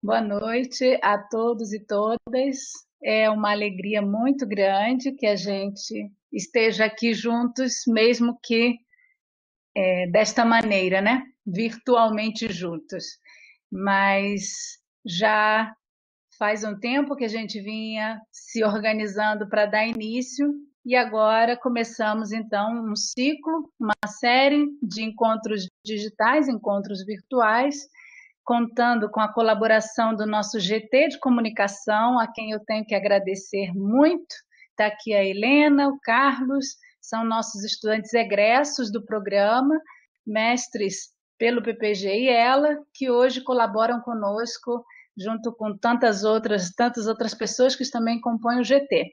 Boa noite a todos e todas. É uma alegria muito grande que a gente esteja aqui juntos, mesmo que desta maneira, né? Virtualmente juntos. Mas já faz um tempo que a gente vinha se organizando para dar início e agora começamos então um ciclo, uma série de encontros digitais, encontros virtuais, contando com a colaboração do nosso GT de comunicação, a quem eu tenho que agradecer muito. Está aqui a Helena, o Carlos, são nossos estudantes egressos do programa, mestres pelo PPG e ela, que hoje colaboram conosco, junto com tantas outras pessoas que também compõem o GT.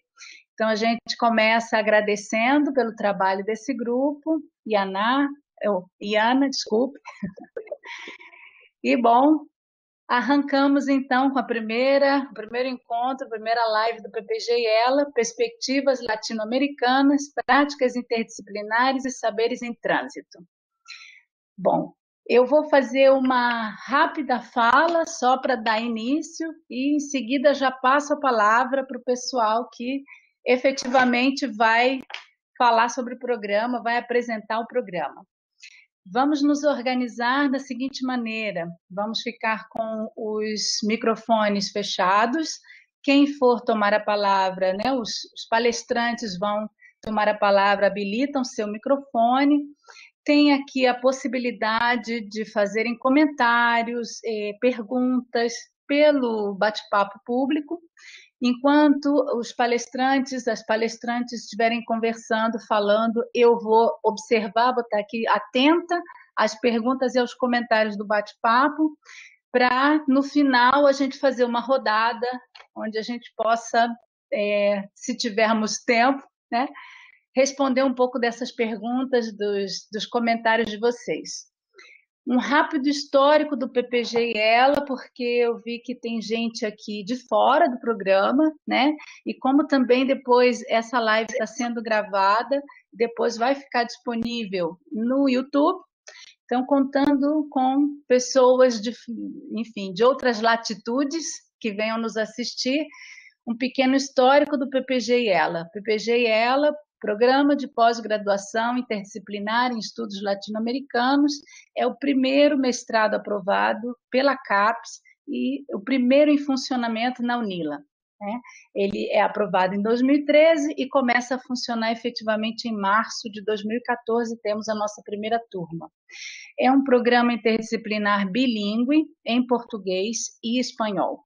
Então, a gente começa agradecendo pelo trabalho desse grupo, Iana, desculpe. E, bom, arrancamos então com o primeiro encontro, a primeira live do PPG e ela, Perspectivas Latino-Americanas, Práticas Interdisciplinares e Saberes em Trânsito. Bom, eu vou fazer uma rápida fala só para dar início e em seguida já passo a palavra para o pessoal que efetivamente vai falar sobre o programa, vai apresentar o programa. Vamos nos organizar da seguinte maneira: vamos ficar com os microfones fechados. Quem for tomar a palavra, né, os palestrantes vão tomar a palavra, habilitam seu microfone. Tem aqui a possibilidade de fazerem comentários, perguntas pelo bate-papo público. Enquanto os palestrantes, as palestrantes estiverem conversando, falando, eu vou observar, vou estar aqui atenta às perguntas e aos comentários do bate-papo, para, no final, a gente fazer uma rodada onde a gente possa, se tivermos tempo, né, responder um pouco dessas perguntas, dos comentários de vocês. Um rápido histórico do PPG e ela, porque eu vi que tem gente aqui de fora do programa, né? E como também depois essa live está sendo gravada, depois vai ficar disponível no YouTube. Então, contando com pessoas enfim, de outras latitudes que venham nos assistir, um pequeno histórico do PPG e ela. PPG e ela, Programa de Pós-Graduação Interdisciplinar em Estudos Latino-Americanos, é o primeiro mestrado aprovado pela CAPES e o primeiro em funcionamento na UNILA. Né? Ele é aprovado em 2013 e começa a funcionar efetivamente em março de 2014, temos a nossa primeira turma. É um programa interdisciplinar bilíngue em português e espanhol.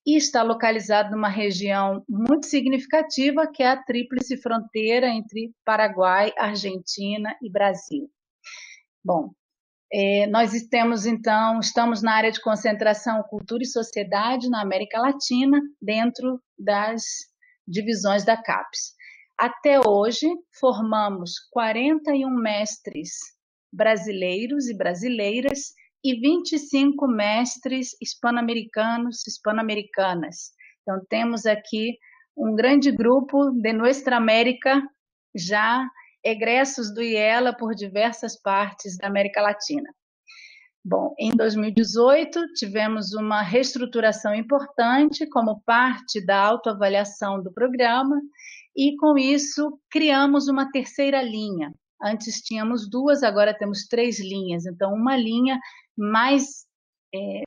E está localizado numa região muito significativa, que é a tríplice fronteira entre Paraguai, Argentina e Brasil. Bom, nós estamos na área de concentração Cultura e Sociedade na América Latina, dentro das divisões da CAPES. Até hoje, formamos 41 mestres brasileiros e brasileiras e 25 mestres hispano-americanos, hispano-americanas. Então, temos aqui um grande grupo de Nuestra América, já egressos do IELA por diversas partes da América Latina. Bom, em 2018, tivemos uma reestruturação importante como parte da autoavaliação do programa e, com isso, criamos uma terceira linha. Antes tínhamos duas, agora temos 3 linhas. Então, uma linha mais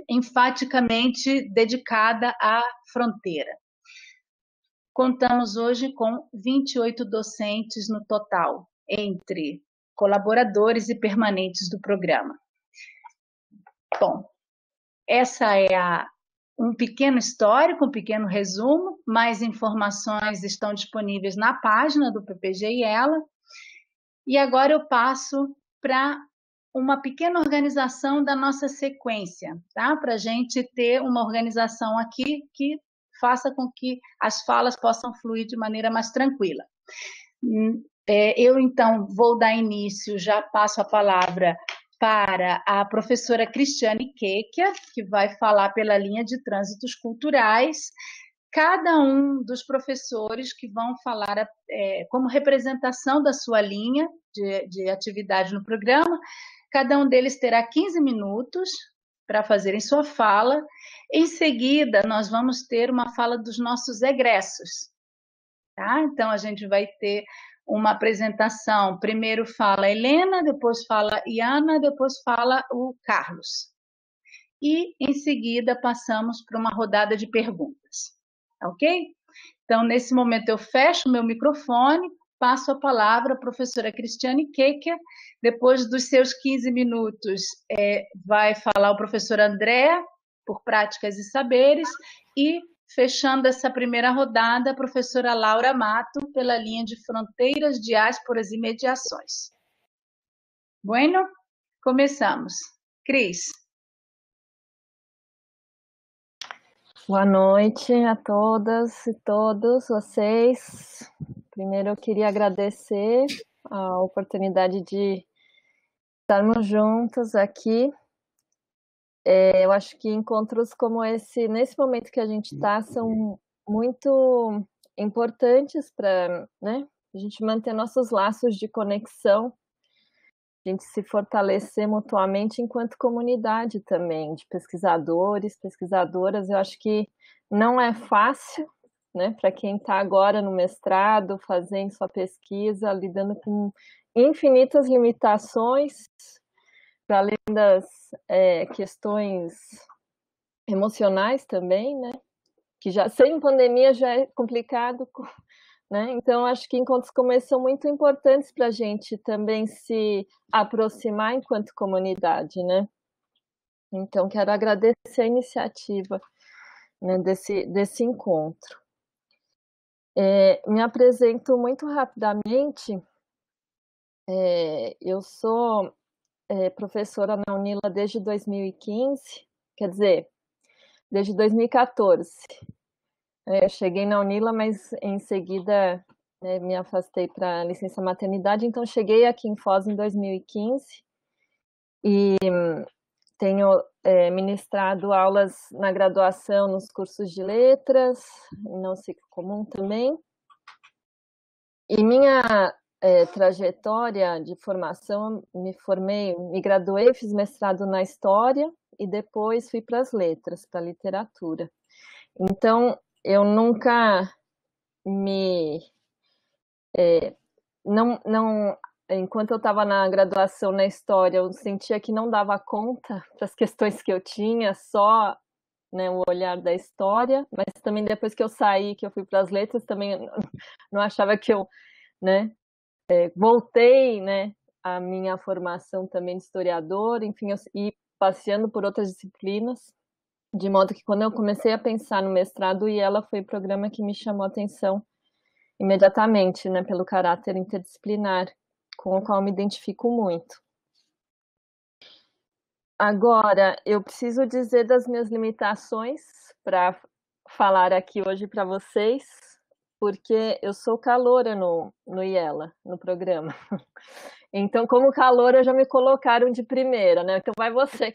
enfaticamente dedicada à fronteira. Contamos hoje com 28 docentes no total, entre colaboradores e permanentes do programa. Bom, essa é um pequeno histórico, um pequeno resumo. Mais informações estão disponíveis na página do PPG e ela. E agora eu passo para uma pequena organização da nossa sequência, tá? Para a gente ter uma organização aqui que faça com que as falas possam fluir de maneira mais tranquila. Eu, então, vou dar início, já passo a palavra para a professora Cristiane Quequia, que vai falar pela linha de trânsitos culturais. Cada um dos professores que vão falar como representação da sua linha de atividade no programa, cada um deles terá 15 minutos para fazerem sua fala, Em seguida, nós vamos ter uma fala dos nossos egressos, tá? Então, a gente vai ter uma apresentação. Primeiro fala a Helena, depois fala a Iana, depois fala o Carlos. E, em seguida, passamos para uma rodada de perguntas, ok? Então, nesse momento, eu fecho o meu microfone, passo a palavra à professora Cristiane Keker. Depois dos seus 15 minutos, vai falar o professor André, por práticas e saberes, e, fechando essa primeira rodada, a professora Laura Mato, pela linha de fronteiras, diásporas e mediações. Bueno, começamos. Cris. Boa noite a todas e todos vocês. Primeiro eu queria agradecer a oportunidade de estarmos juntos aqui. Eu acho que encontros como esse, nesse momento que a gente está, são muito importantes para, né, a gente manter nossos laços de conexão, a gente se fortalecer mutuamente enquanto comunidade também, de pesquisadores, pesquisadoras. Eu acho que não é fácil, né, para quem está agora no mestrado, fazendo sua pesquisa, lidando com infinitas limitações, para além das questões emocionais também, né, que já sem pandemia já é complicado, né? Então, acho que encontros como esse são muito importantes para a gente também se aproximar enquanto comunidade, né? Então, quero agradecer a iniciativa, né, desse encontro. Me apresento muito rapidamente. Eu sou professora na UNILA desde 2015, quer dizer, desde 2014. Eu cheguei na UNILA, mas em seguida me afastei para licença maternidade, então cheguei aqui em Foz em 2015 e tenho ministrado aulas na graduação nos cursos de letras, não ciclo comum também. E minha trajetória de formação, me graduei, fiz mestrado na História e depois fui para as letras, para a literatura. Então, eu nunca enquanto eu estava na graduação na História, eu sentia que não dava conta para as questões que eu tinha, só, né, o olhar da história, mas também depois que eu saí, que eu fui para as letras, também não achava que eu, né, voltei, né, a minha formação também de historiador, enfim, e passeando por outras disciplinas, de modo que quando eu comecei a pensar no mestrado, e ela foi o programa que me chamou a atenção imediatamente, né, pelo caráter interdisciplinar, com o qual me identifico muito. Agora, eu preciso dizer das minhas limitações para falar aqui hoje para vocês, porque eu sou caloura no IELA, no programa. Então, como caloura, já me colocaram de primeira, né? Então, vai você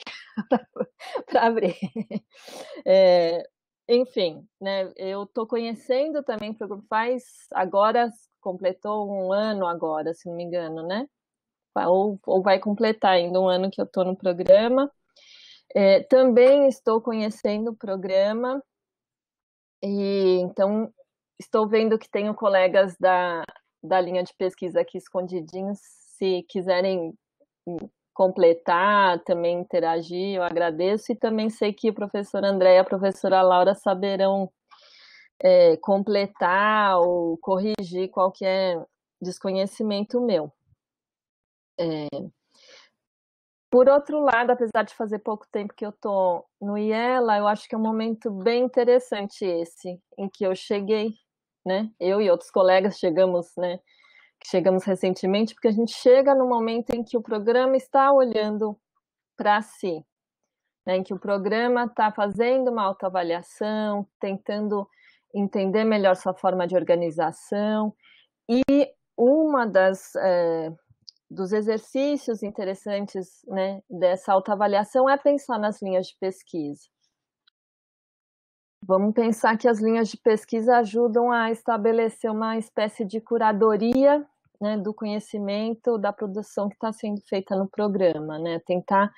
para abrir. Enfim, né? Eu estou conhecendo também o programa, agora completou um ano agora, se não me engano, né? Ou vai completar ainda um ano que eu estou no programa. Também estou conhecendo o programa, e então estou vendo que tenho colegas da linha de pesquisa aqui escondidinhos, se quiserem completar, também interagir, eu agradeço, e também sei que o professor André e a professora Laura saberão completar ou corrigir qualquer desconhecimento meu. Por outro lado, apesar de fazer pouco tempo que eu estou no IELA, eu acho que é um momento bem interessante esse, em que eu cheguei, né? Eu e outros colegas chegamos recentemente, porque a gente chega no momento em que o programa está olhando para si, né? Em que o programa está fazendo uma autoavaliação, tentando entender melhor sua forma de organização, e uma dos exercícios interessantes, né, dessa autoavaliação é pensar nas linhas de pesquisa. Vamos pensar que as linhas de pesquisa ajudam a estabelecer uma espécie de curadoria, né, do conhecimento, da produção que está sendo feita no programa, né, tentar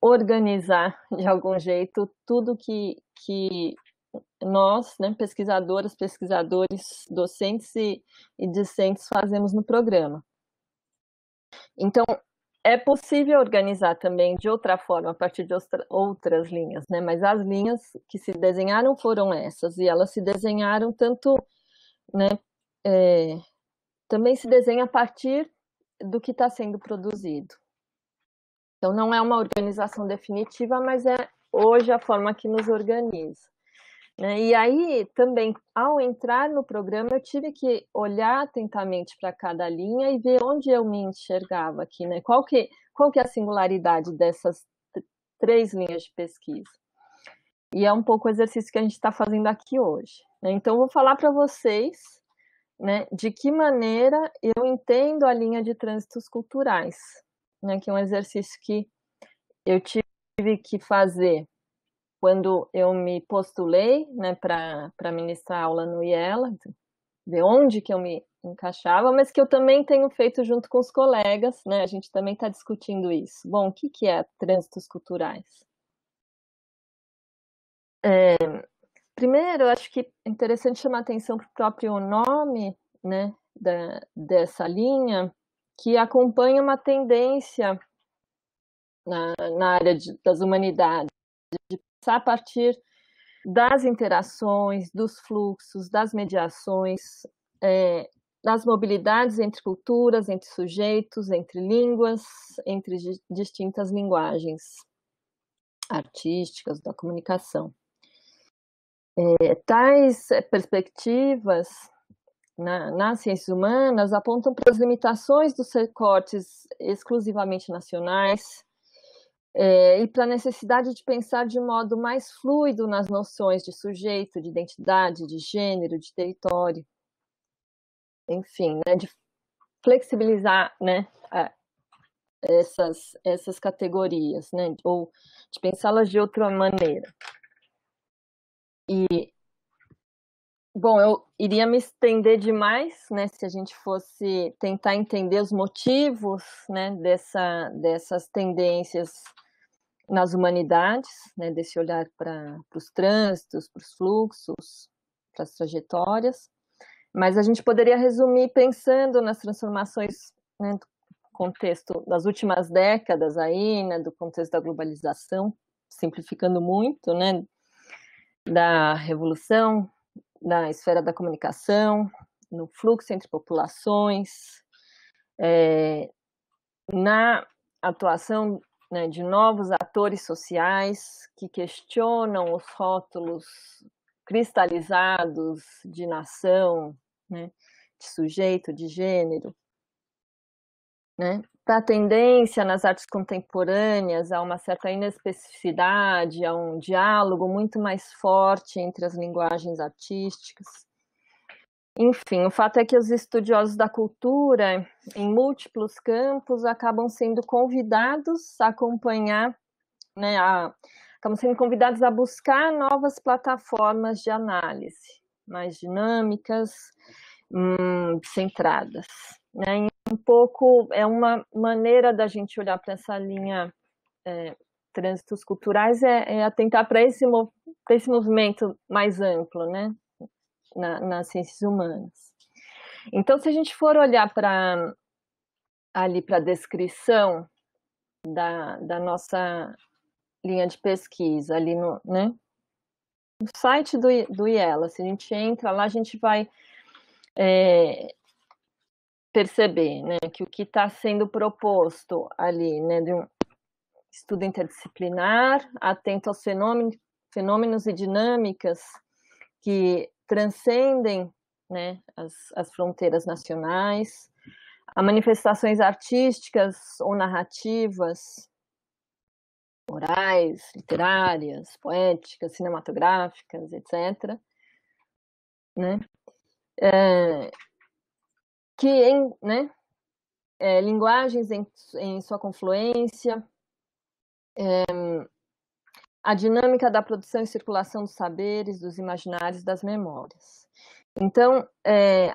organizar de algum jeito tudo que nós, né, pesquisadoras, pesquisadores, docentes e discentes fazemos no programa. Então, é possível organizar também de outra forma, a partir de outras linhas, né? Mas as linhas que se desenharam foram essas, e elas se desenharam tanto, né? Também se desenha a partir do que está sendo produzido. Então, não é uma organização definitiva, mas é hoje a forma que nos organiza. Né? E aí, também, ao entrar no programa, eu tive que olhar atentamente para cada linha e ver onde eu me enxergava aqui, né? Qual que é a singularidade dessas 3 linhas de pesquisa? E é um pouco o exercício que a gente está fazendo aqui hoje. Né? Então, eu vou falar para vocês, né, de que maneira eu entendo a linha de trânsitos culturais, né, que é um exercício que eu tive que fazer quando eu me postulei, né, para ministrar aula no IELA, de onde que eu me encaixava, mas que eu também tenho feito junto com os colegas, né, a gente também está discutindo isso. Bom, o que é trânsitos culturais? Primeiro, eu acho que é interessante chamar atenção para o próprio nome, né, dessa linha, que acompanha uma tendência na área das humanidades, de pensar a partir das interações, dos fluxos, das mediações, das mobilidades entre culturas, entre sujeitos, entre línguas, entre distintas linguagens artísticas da comunicação. Tais perspectivas nas ciências humanas apontam para as limitações dos recortes exclusivamente nacionais, e para a necessidade de pensar de modo mais fluido nas noções de sujeito, de identidade, de gênero, de território, enfim, né, de flexibilizar, né, essas categorias, né, ou de pensá-las de outra maneira. E, bom, eu iria me estender demais, né, se a gente fosse tentar entender os motivos, né, dessas tendências nas humanidades, né, desse olhar para os trânsitos, para os fluxos, para as trajetórias, mas a gente poderia resumir pensando nas transformações, né, do contexto das últimas décadas aí, né, do contexto da globalização, simplificando muito, né, da revolução, da esfera da comunicação, no fluxo entre populações, na atuação, né, de novos atores sociais que questionam os rótulos cristalizados de nação, né, de sujeito, de gênero, né, para a tendência nas artes contemporâneas a uma certa inespecificidade, a um diálogo muito mais forte entre as linguagens artísticas. Enfim, o fato é que os estudiosos da cultura, em múltiplos campos, acabam sendo convidados a acompanhar, né, acabam sendo convidados a buscar novas plataformas de análise, mais dinâmicas, centradas. Né? Um pouco é uma maneira da gente olhar para essa linha trânsitos culturais, é atentar para esse movimento mais amplo, né? Nas ciências humanas. Então, se a gente for olhar ali para a descrição da nossa linha de pesquisa, ali no site do IELA, se a gente entra lá, a gente vai perceber, né, que o que está sendo proposto ali, né, de um estudo interdisciplinar, atento aos fenômenos e dinâmicas que transcendem, né, as fronteiras nacionais, a manifestações artísticas ou narrativas, orais, literárias, poéticas, cinematográficas, etc. Né? Linguagens em sua confluência, a dinâmica da produção e circulação dos saberes, dos imaginários, das memórias. Então,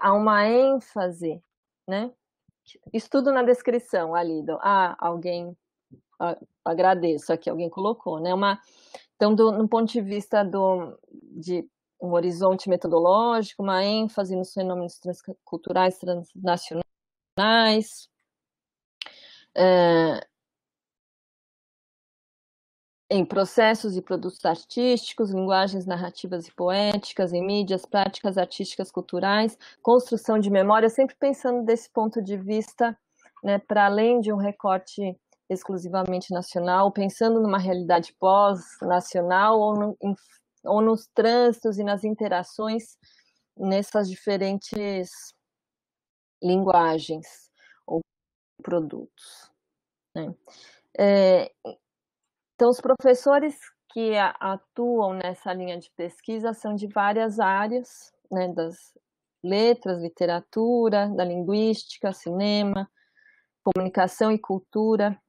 há uma ênfase, né? Estudo na descrição ali, alguém agradeço aqui, alguém colocou, né? Então, no ponto de vista de um horizonte metodológico, uma ênfase nos fenômenos transculturais, transnacionais, em processos e produtos artísticos, linguagens narrativas e poéticas, em mídias, práticas artísticas culturais, construção de memória, sempre pensando desse ponto de vista, né, para além de um recorte exclusivamente nacional, pensando numa realidade pós-nacional ou nos trânsitos e nas interações nessas diferentes linguagens ou produtos, né? Então, os professores que atuam nessa linha de pesquisa são de várias áreas, né, das letras, literatura, da linguística, cinema, comunicação e cultura.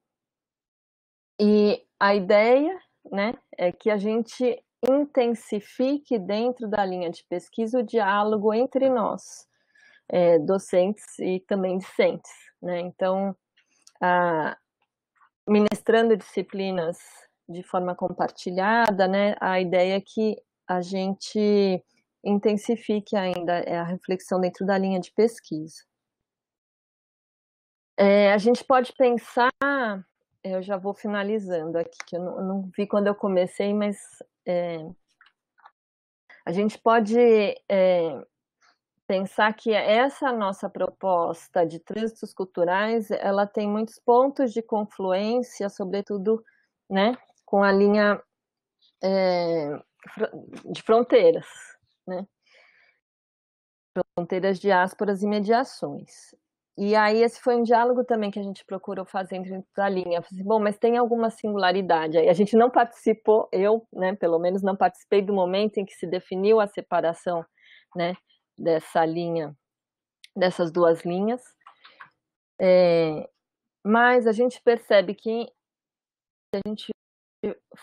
E a ideia, né, é que a gente intensifique dentro da linha de pesquisa o diálogo entre nós, docentes e também discentes, né? Então, ministrando disciplinas de forma compartilhada, né, a ideia é que a gente intensifique ainda a reflexão dentro da linha de pesquisa. A gente pode pensar, eu já vou finalizando aqui, que eu não vi quando eu comecei, mas a gente pode pensar que essa nossa proposta de trânsitos culturais, ela tem muitos pontos de confluência, sobretudo, né, com a linha de fronteiras, né? Fronteiras, diásporas e mediações. E aí esse foi um diálogo também que a gente procurou fazer dentro da linha. Falei assim, bom, mas tem alguma singularidade aí. A gente não participou, eu, né, pelo menos não participei do momento em que se definiu a separação, né, dessa linha, dessas duas linhas. Mas a gente percebe que se a gente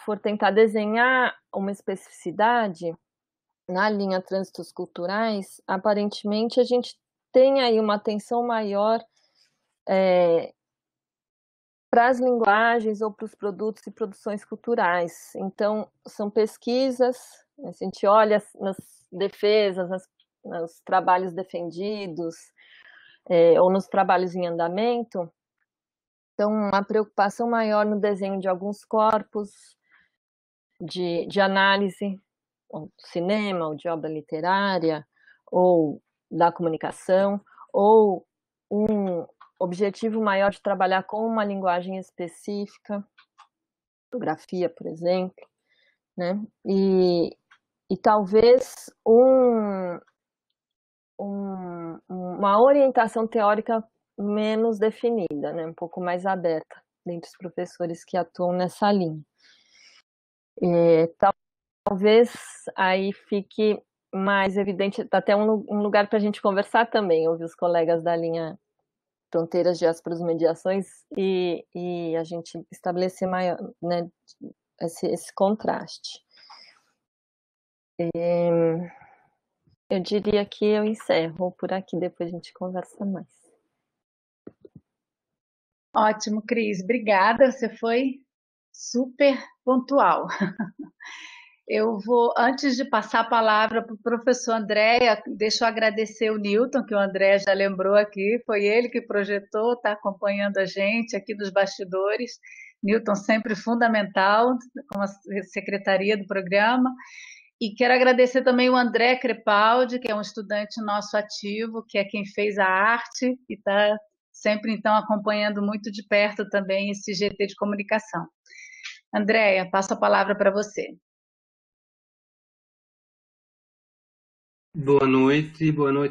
for tentar desenhar uma especificidade na linha trânsitos culturais, aparentemente a gente tem aí uma atenção maior para as linguagens ou para os produtos e produções culturais. Então, são pesquisas, a gente olha nas defesas, nos trabalhos defendidos, ou nos trabalhos em andamento, então, uma preocupação maior no desenho de alguns corpos de análise, ou cinema, ou de obra literária, ou da comunicação, ou um objetivo maior de trabalhar com uma linguagem específica, fotografia, por exemplo, né? E talvez uma orientação teórica menos definida, né? Um pouco mais aberta dentre os professores que atuam nessa linha. Talvez aí fique mais evidente, até um lugar para a gente conversar também, ouvir os colegas da linha Fronteiras, Diásporas e Mediações e a gente estabelecer maior, né, esse contraste. Eu diria que eu encerro por aqui, depois a gente conversa mais. Ótimo, Cris. Obrigada, você foi super pontual. Eu vou, antes de passar a palavra para o professor André, deixa eu agradecer o Newton, que o André já lembrou aqui, foi ele que projetou, está acompanhando a gente aqui nos bastidores. Newton sempre fundamental, com a secretaria do programa. E quero agradecer também o André Crepaldi, que é um estudante nosso ativo, que é quem fez a arte e está sempre, então, acompanhando muito de perto também esse GT de comunicação. Andréia, passo a palavra para você. Boa noite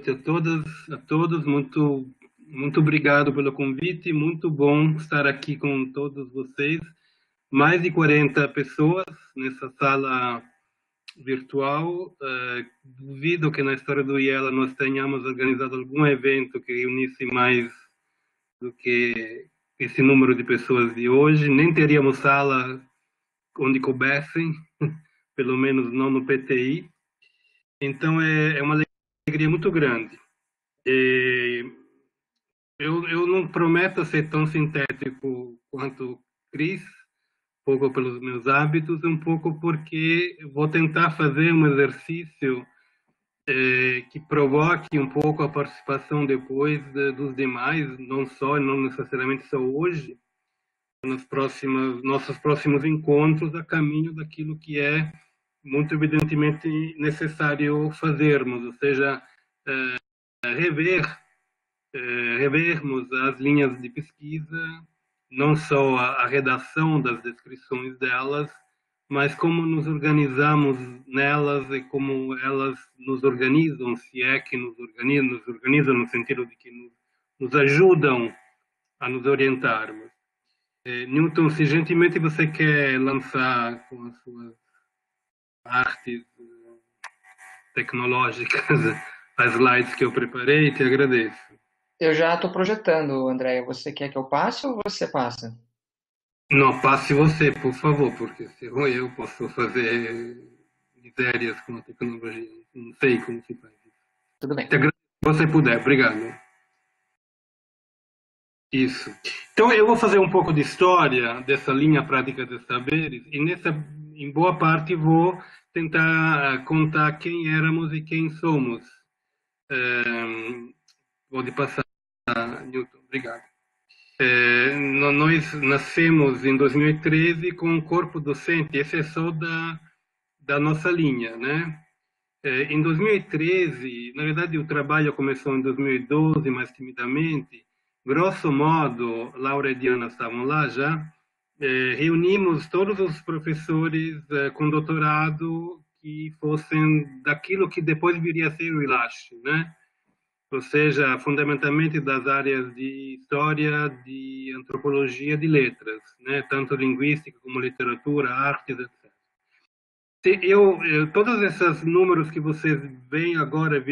a todas, a todos. Muito obrigado pelo convite. Muito bom estar aqui com todos vocês. Mais de 40 pessoas nessa sala virtual. Duvido que na história do IELA nós tenhamos organizado algum evento que reunisse mais do que esse número de pessoas de hoje. Nem teríamos sala onde coubessem, pelo menos não no PTI. Então é uma alegria muito grande. Eu não prometo ser tão sintético quanto Cris, um pouco pelos meus hábitos, um pouco porque vou tentar fazer um exercício que provoque um pouco a participação depois dos demais, não necessariamente só hoje, nossos próximos encontros, a caminho daquilo que é muito evidentemente necessário fazermos, ou seja, revermos as linhas de pesquisa, não só a redação das descrições delas, mas como nos organizamos nelas e como elas nos organizam, se é que nos organizam no sentido de que nos ajudam a nos orientarmos. Newton, se gentilmente você quer lançar com as suas artes tecnológicas as slides que eu preparei, te agradeço. Eu já estou projetando, Andréia. Você quer que eu passe ou você passa? Não, passe você, por favor, porque se eu posso fazer misérias com a tecnologia. Não sei como se faz isso. Tudo bem. Se você puder, obrigado. Isso. Então, eu vou fazer um pouco de história dessa linha prática de saberes e em boa parte, vou tentar contar quem éramos e quem somos. Pode passar, Newton. Obrigado. Nós nascemos em 2013 com um corpo docente, esse é só da nossa linha, né? Em 2013, na verdade o trabalho começou em 2012, mais timidamente, grosso modo, Laura e Diana estavam lá já, reunimos todos os professores com doutorado que fossem daquilo que depois viria a ser o ILASH, né? Ou seja, fundamentalmente das áreas de história, de antropologia, de letras, né? Tanto linguística como literatura, artes, etc. Todos esses números que vocês veem agora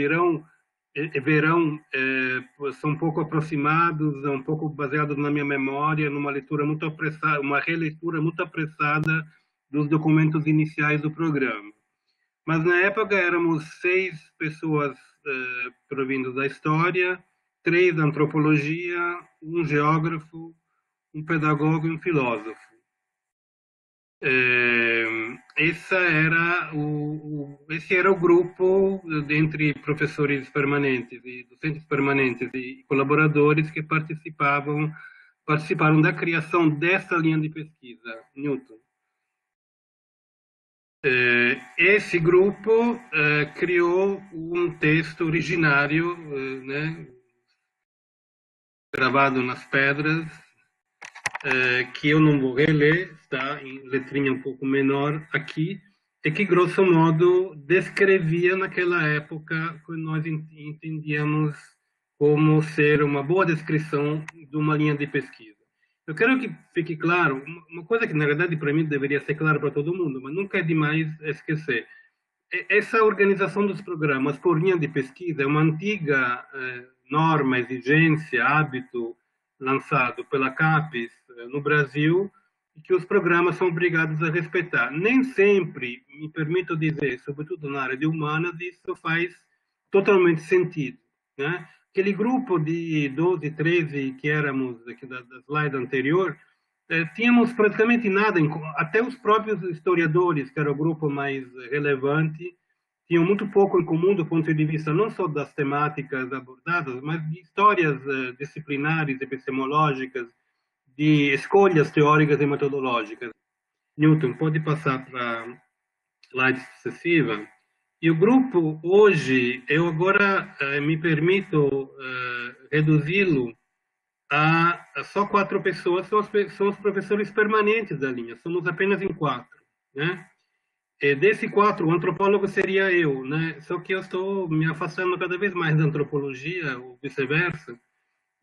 são um pouco aproximados, um pouco baseados na minha memória, numa leitura muito apressada, uma releitura muito apressada dos documentos iniciais do programa. Mas na época éramos 6 pessoas provindas da história, 3 da antropologia, um geógrafo, um pedagogo e um filósofo. Esse era o grupo entre professores permanentes e docentes permanentes e colaboradores que participaram da criação dessa linha de pesquisa, Newton. Esse grupo criou um texto originário, né, gravado nas pedras, que eu não vou reler, está em letrinha um pouco menor aqui, e que, grosso modo, descrevia naquela época que nós entendíamos como ser uma boa descrição de uma linha de pesquisa. Eu quero que fique claro, uma coisa que, na verdade, para mim deveria ser claro para todo mundo, mas nunca é demais esquecer. Essa organização dos programas por linha de pesquisa é uma antiga norma, exigência, hábito lançado pela CAPES no Brasil e que os programas são obrigados a respeitar. Nem sempre, me permito dizer, sobretudo na área de humanas, isso faz totalmente sentido, né? Aquele grupo de 12, 13 que éramos aqui da slide anterior, tínhamos praticamente nada, até os próprios historiadores, que era o grupo mais relevante, tinham muito pouco em comum do ponto de vista não só das temáticas abordadas, mas de histórias disciplinares, epistemológicas, de escolhas teóricas e metodológicas. Newton, pode passar para a slide sucessiva. E o grupo, hoje, eu agora me permito reduzi-lo a só 4 pessoas, são os professores permanentes da linha, somos apenas em 4, né? Desse 4, o antropólogo seria eu, né? Só que eu estou me afastando cada vez mais da antropologia, ou vice-versa,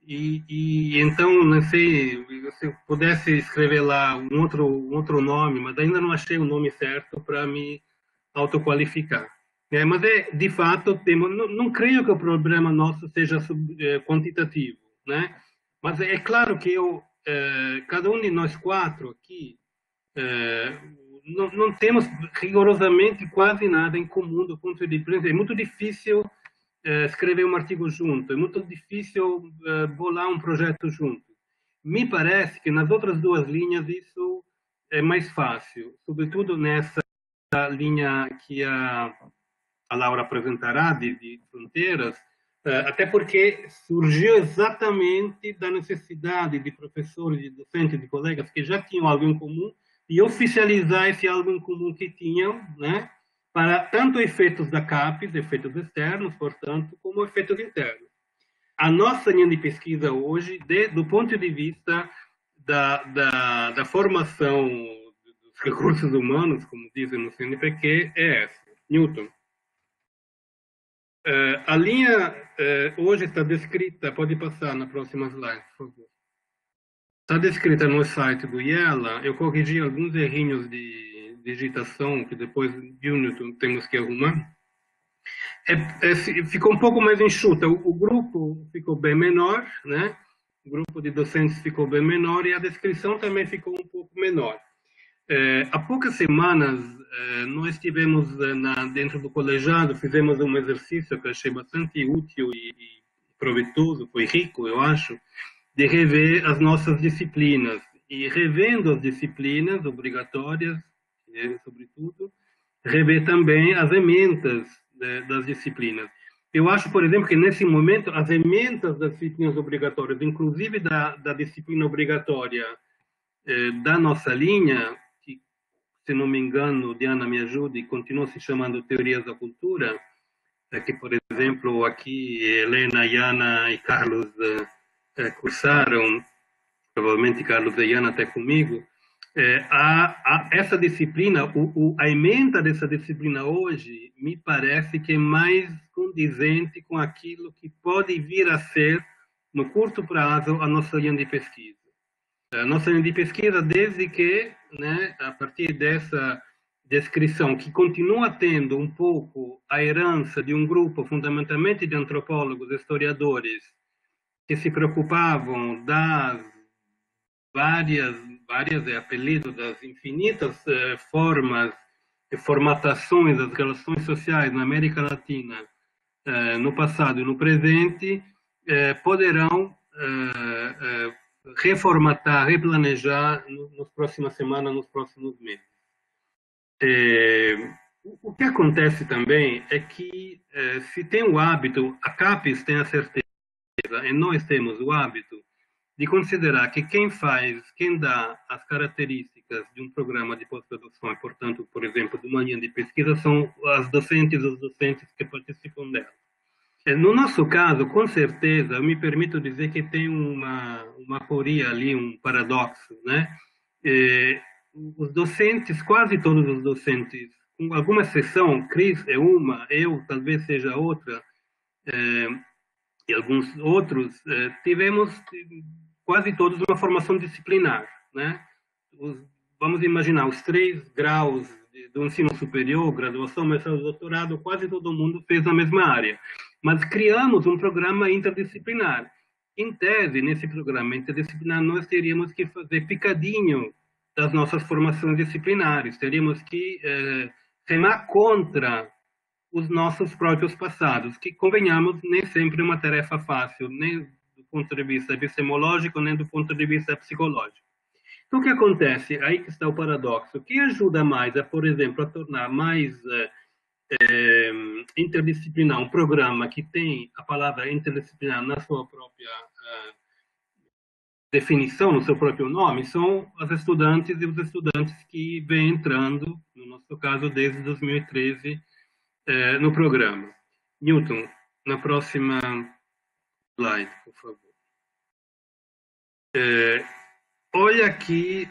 e então, não sei, se eu pudesse escrever lá um outro nome, mas ainda não achei o nome certo para me autoqualificar. Mas, de fato, não creio que o problema nosso seja quantitativo, né? Mas é claro que cada um de nós 4 aqui, não temos rigorosamente quase nada em comum do ponto de vista. É muito difícil escrever um artigo junto, é muito difícil bolar um projeto junto. Me parece que nas outras duas linhas isso é mais fácil, sobretudo nessa linha que a Laura apresentará de fronteiras, até porque surgiu exatamente da necessidade de professores, de docentes, de colegas que já tinham algo em comum e oficializar esse algo em comum que tinham, né, para tanto efeitos da CAPES, efeitos externos, portanto, como efeitos internos. A nossa linha de pesquisa hoje, do ponto de vista da formação dos recursos humanos, como dizem no CNPq, é essa. Newton. A linha hoje está descrita, pode passar na próxima slide, por favor. Está descrita no site do IELA, eu corrigi alguns errinhos de digitação, que depois de Newton temos que arrumar. Ficou um pouco mais enxuta, o grupo ficou bem menor, né? O grupo de docentes ficou bem menor e a descrição também ficou um pouco menor. Há poucas semanas, nós tivemos dentro do colegiado, fizemos um exercício que eu achei bastante útil e proveitoso, foi rico, eu acho, de rever as nossas disciplinas. E revendo as disciplinas obrigatórias, sobretudo, rever também as ementas das disciplinas. Eu acho, por exemplo, que nesse momento as ementas das disciplinas obrigatórias, inclusive da disciplina obrigatória da nossa linha, que, se não me engano, Diana me ajude, continua se chamando Teorias da Cultura, que, por exemplo, aqui Helena, Iana e Carlos cursaram, provavelmente Carlos e Iana até comigo. Essa disciplina, a ementa dessa disciplina hoje, me parece que é mais condizente com aquilo que pode vir a ser, no curto prazo, a nossa linha de pesquisa. A nossa linha de pesquisa, desde que, né, a partir dessa descrição, que continua tendo um pouco a herança de um grupo, fundamentalmente de antropólogos, historiadores, que se preocupavam das várias apelidos das infinitas formas e formatações das relações sociais na América Latina, no passado e no presente, poderão reformatar, replanejar nas próximas semanas, nos próximos meses. O que acontece também é que, se tem o hábito, a CAPES tem a certeza, e nós temos o hábito, de considerar que quem dá as características de um programa de pós-graduação, e, portanto, por exemplo, de uma linha de pesquisa, são as docentes e os docentes que participam dela. No nosso caso, com certeza, eu me permito dizer que tem uma aporia ali, um paradoxo, né? Os docentes, quase todos os docentes, com alguma exceção, Cris é uma, eu talvez seja outra, e alguns outros, tivemos quase todos uma formação disciplinar, né? Vamos imaginar, os 3 graus do ensino superior, graduação, mestrado, doutorado, quase todo mundo fez na mesma área. Mas criamos um programa interdisciplinar. Em tese, nesse programa interdisciplinar, nós teríamos que fazer picadinho das nossas formações disciplinares, teríamos que remar contra os nossos próprios passados, que, convenhamos, nem sempre é uma tarefa fácil, nem do ponto de vista epistemológico, nem do ponto de vista psicológico. Então, o que acontece? Aí que está o paradoxo. O que ajuda mais, por exemplo, a tornar mais interdisciplinar um programa que tem a palavra interdisciplinar na sua própria definição, no seu próprio nome, são as estudantes e os estudantes que vêm entrando, no nosso caso, desde 2013, no programa. Newton, na próxima slide, por favor. Olha aqui,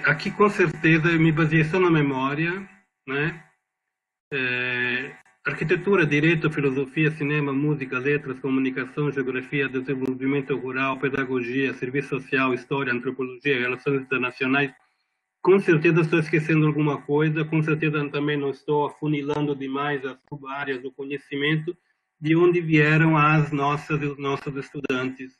aqui com certeza eu me baseei só na memória, né? Arquitetura, direito, filosofia, cinema, música, letras, comunicação, geografia, desenvolvimento rural, pedagogia, serviço social, história, antropologia, relações internacionais. Com certeza estou esquecendo alguma coisa, com certeza também não estou afunilando demais as áreas do conhecimento, de onde vieram os nossos estudantes,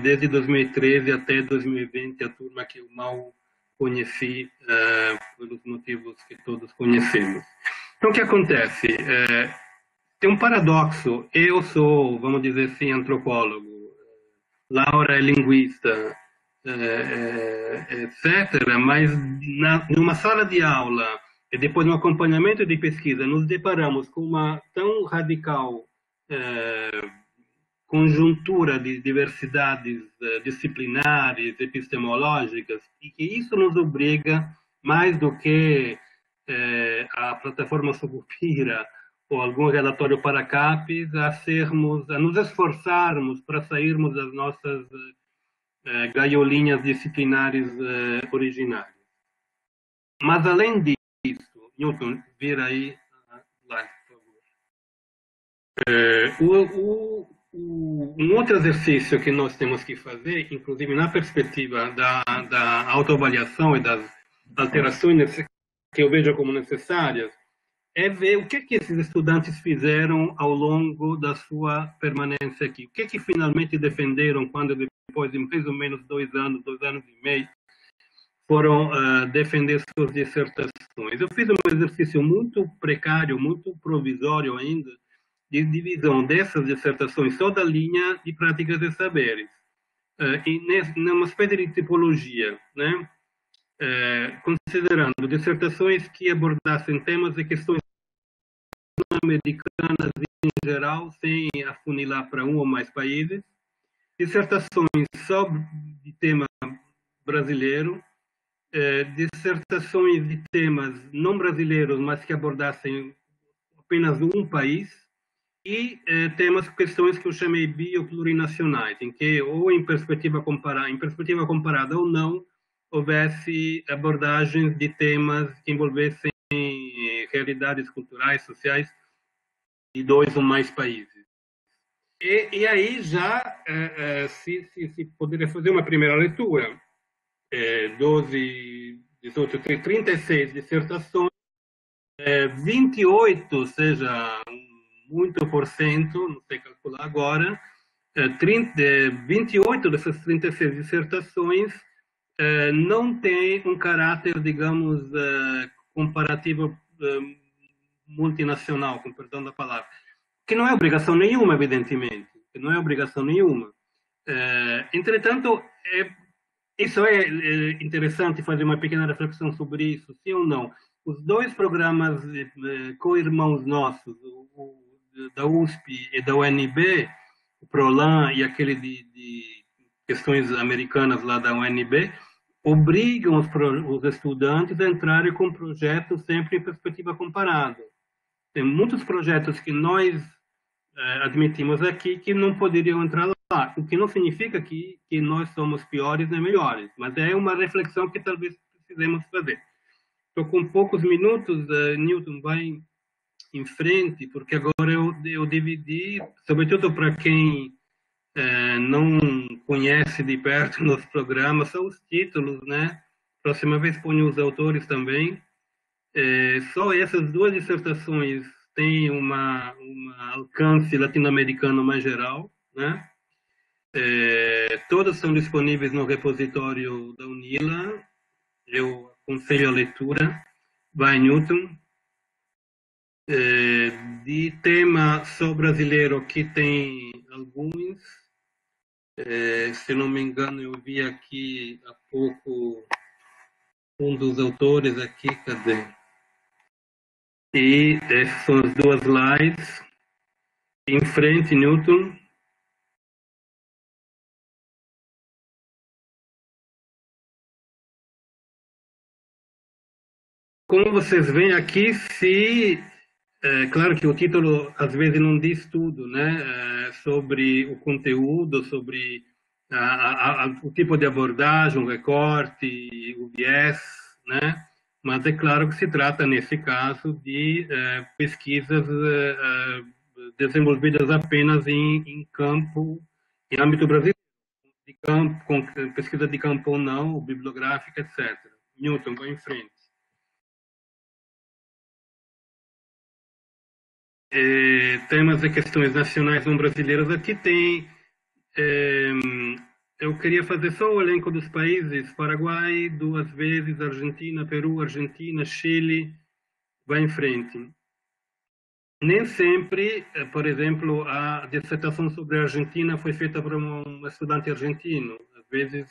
desde 2013 até 2020, a turma que eu mal conheci, pelos motivos que todos conhecemos. Então, o que acontece? Tem um paradoxo. Eu sou, vamos dizer assim, antropólogo. Laura é linguista. etc., mas numa sala de aula e depois no acompanhamento de pesquisa nos deparamos com uma tão radical conjuntura de diversidades disciplinares, epistemológicas, e que isso nos obriga, mais do que a plataforma Sucupira ou algum relatório para CAPES, a nos esforçarmos para sairmos das nossas gaiolinhas disciplinares originárias. Mas, além disso, Newton, vira aí lá, por favor. Um outro exercício que nós temos que fazer, inclusive na perspectiva da autoavaliação e das alterações que eu vejo como necessárias, é ver o que esses estudantes fizeram ao longo da sua permanência aqui. O que finalmente defenderam quando, depois de mais ou menos 2 anos e meio, foram defender suas dissertações. Eu fiz um exercício muito precário, muito provisório ainda, de divisão dessas dissertações só da linha de práticas e saberes, e numa espécie de tipologia, né? Considerando dissertações que abordassem temas e questões americanas em geral, sem afunilar para um ou mais países, dissertações só de tema brasileiro, dissertações de temas não brasileiros, mas que abordassem apenas um país, e temas, questões que eu chamei bioplurinacionais, em que, ou em perspectiva comparada ou não, houvesse abordagens de temas que envolvessem realidades culturais, sociais de 2 ou mais países. E aí já se poderia fazer uma primeira leitura, 12, 18, 36 dissertações, 28, ou seja, muito por cento, não sei calcular agora, 28 dessas 36 dissertações não tem um caráter, digamos, comparativo multinacional, com perdão da palavra, que não é obrigação nenhuma, evidentemente, que não é obrigação nenhuma. Entretanto, isso é interessante fazer uma pequena reflexão sobre isso, sim ou não. Os 2 programas co-irmãos nossos, da USP e da UNB, o PROLAN e aquele de questões americanas lá da UNB, obrigam os estudantes a entrarem com projetos sempre em perspectiva comparada. Tem muitos projetos que nós admitimos aqui que não poderiam entrar lá, o que não significa que nós somos piores nem melhores, mas é uma reflexão que talvez precisemos fazer. Estou com poucos minutos, Newton vai em frente, porque agora eu dividi, sobretudo para quem não conhece de perto nos programas, são os títulos, né? Próxima vez ponho os autores também. Só essas 2 dissertações têm um alcance latino-americano mais geral, né? Todas são disponíveis no repositório da UNILA. Eu aconselho a leitura. Vai, Newton. De tema só brasileiro, aqui tem alguns. Se não me engano, eu vi aqui há pouco um dos autores aqui, cadê? E essas são as 2 slides. Em frente, Newton. Como vocês veem aqui, claro que o título às vezes não diz tudo, né? Sobre o conteúdo, sobre o tipo de abordagem, o recorte, o viés, né? Mas é claro que se trata, nesse caso, de pesquisas desenvolvidas apenas em campo, em âmbito brasileiro, de campo, com pesquisa de campo ou não, bibliográfica, etc. Newton, vai em frente. Temas e questões nacionais não brasileiras, aqui tem, eu queria fazer só o elenco dos países: Paraguai 2 vezes, Argentina, Peru, Argentina, Chile, vai em frente. Nem sempre, por exemplo, a dissertação sobre a Argentina foi feita por um estudante argentino. Às vezes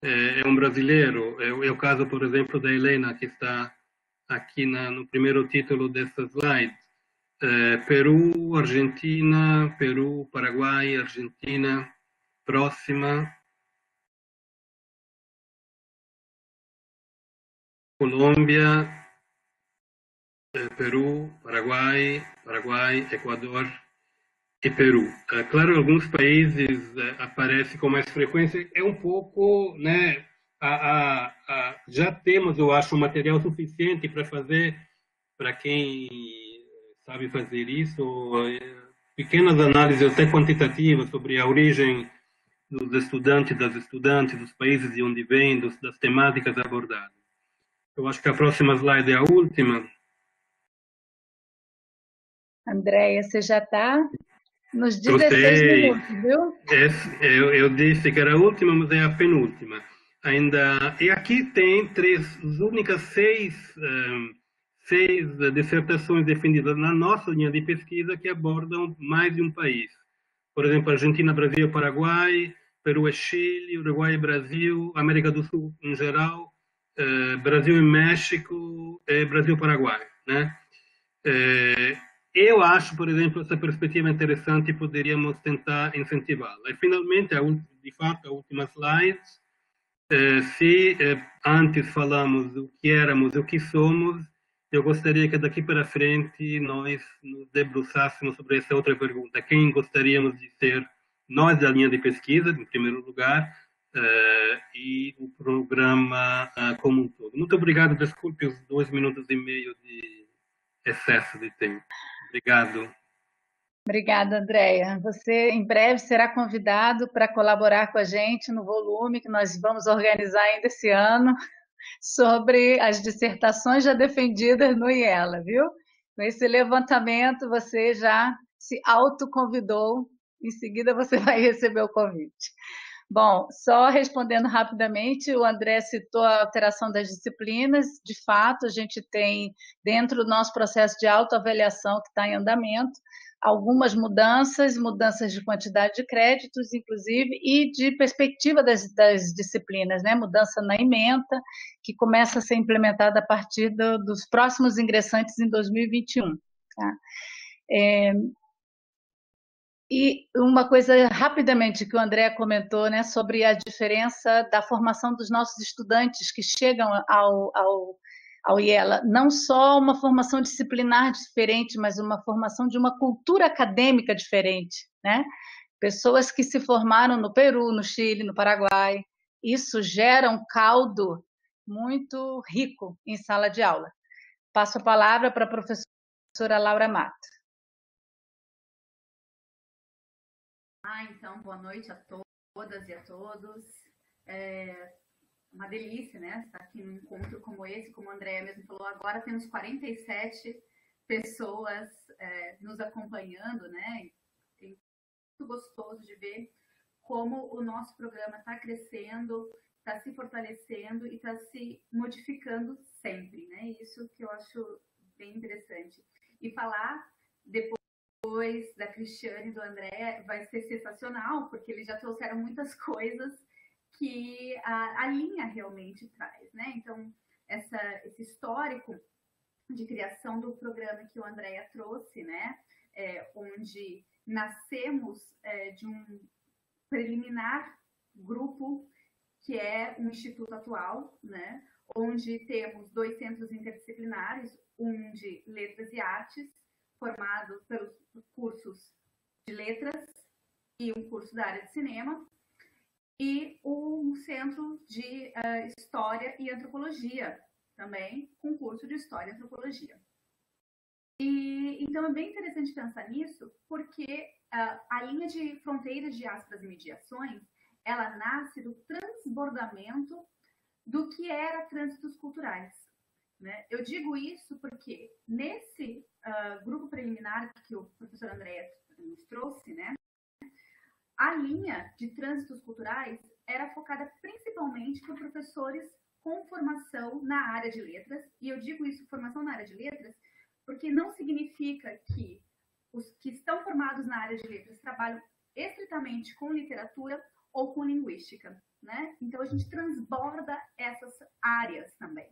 é um brasileiro. É o caso, por exemplo, da Helena, que está aqui no primeiro título dessa slide. Peru, Argentina, Peru, Paraguai, Argentina, próxima, Colômbia, Peru, Paraguai, Equador e Peru. Claro, alguns países aparecem com mais frequência. É um pouco, né? Já temos, eu acho, material suficiente para fazer, para quem sabe fazer isso, pequenas análises até quantitativas sobre a origem dos estudantes, das estudantes, dos países de onde vêm, das temáticas abordadas. Eu acho que a próxima slide é a última. Andréia, você já está nos 16 minutos, viu? Eu disse que era a última, mas é a penúltima. Ainda, e aqui tem as únicas seis dissertações defendidas na nossa linha de pesquisa que abordam mais de um país. Por exemplo, Argentina, Brasil, Paraguai, Peru e Chile, Uruguai e Brasil, América do Sul em geral, Brasil e México e Brasil e Paraguai, né? Eu acho, por exemplo, essa perspectiva interessante e poderíamos tentar incentivá-la. E, finalmente, de fato, a última slide. Se antes falamos do que éramos e o que somos, eu gostaria que daqui para frente nós nos debruçássemos sobre essa outra pergunta. Quem gostaríamos de ser nós da linha de pesquisa, em primeiro lugar, e o programa como um todo. Muito obrigado, desculpe os 2 minutos e meio de excesso de tempo. Obrigado. Obrigada, Andréia. Você, em breve, será convidado para colaborar com a gente no volume que nós vamos organizar ainda esse ano sobre as dissertações já defendidas no IELA, viu? Com esse levantamento, você já se autoconvidou. Em seguida, você vai receber o convite. Bom, só respondendo rapidamente, o André citou a alteração das disciplinas. De fato, a gente tem, dentro do nosso processo de autoavaliação que está em andamento, algumas mudanças de quantidade de créditos, inclusive, e de perspectiva das disciplinas, né? Mudança na ementa, que começa a ser implementada a partir dos próximos ingressantes em 2021. Tá? E uma coisa rapidamente que o André comentou, né, sobre a diferença da formação dos nossos estudantes que chegam ao IELA, não só uma formação disciplinar diferente, mas uma formação de uma cultura acadêmica diferente, né? Pessoas que se formaram no Peru, no Chile, no Paraguai, isso gera um caldo muito rico em sala de aula. Passo a palavra para a professora Laura Mato. Então, boa noite a todas e a todos. Uma delícia, né? Estar aqui num encontro como esse, como a Andréia mesmo falou, agora temos 47 pessoas nos acompanhando, né? É muito gostoso de ver como o nosso programa está crescendo, está se fortalecendo e está se modificando sempre, né? Isso que eu acho bem interessante. E falar depois da Cristiane e do André vai ser sensacional, porque eles já trouxeram muitas coisas que a linha realmente traz, né? Então, esse histórico de criação do programa que o Andréia trouxe, né? Onde nascemos de um preliminar grupo que é um instituto atual, né? Onde temos 2 centros interdisciplinares, um de letras e artes, formado pelos cursos de letras e um curso da área de cinema, e um centro de história e antropologia, também com curso de história e antropologia. Então é bem interessante pensar nisso, porque a linha de fronteiras de aspas e mediações, ela nasce do transbordamento do que era trânsitos culturais. Né? Eu digo isso porque nesse grupo preliminar que o professor André nos trouxe, né, a linha de trânsitos culturais era focada principalmente por professores com formação na área de letras, e eu digo isso, formação na área de letras, porque não significa que os que estão formados na área de letras trabalham estritamente com literatura ou com linguística. né? Então, a gente transborda essas áreas também.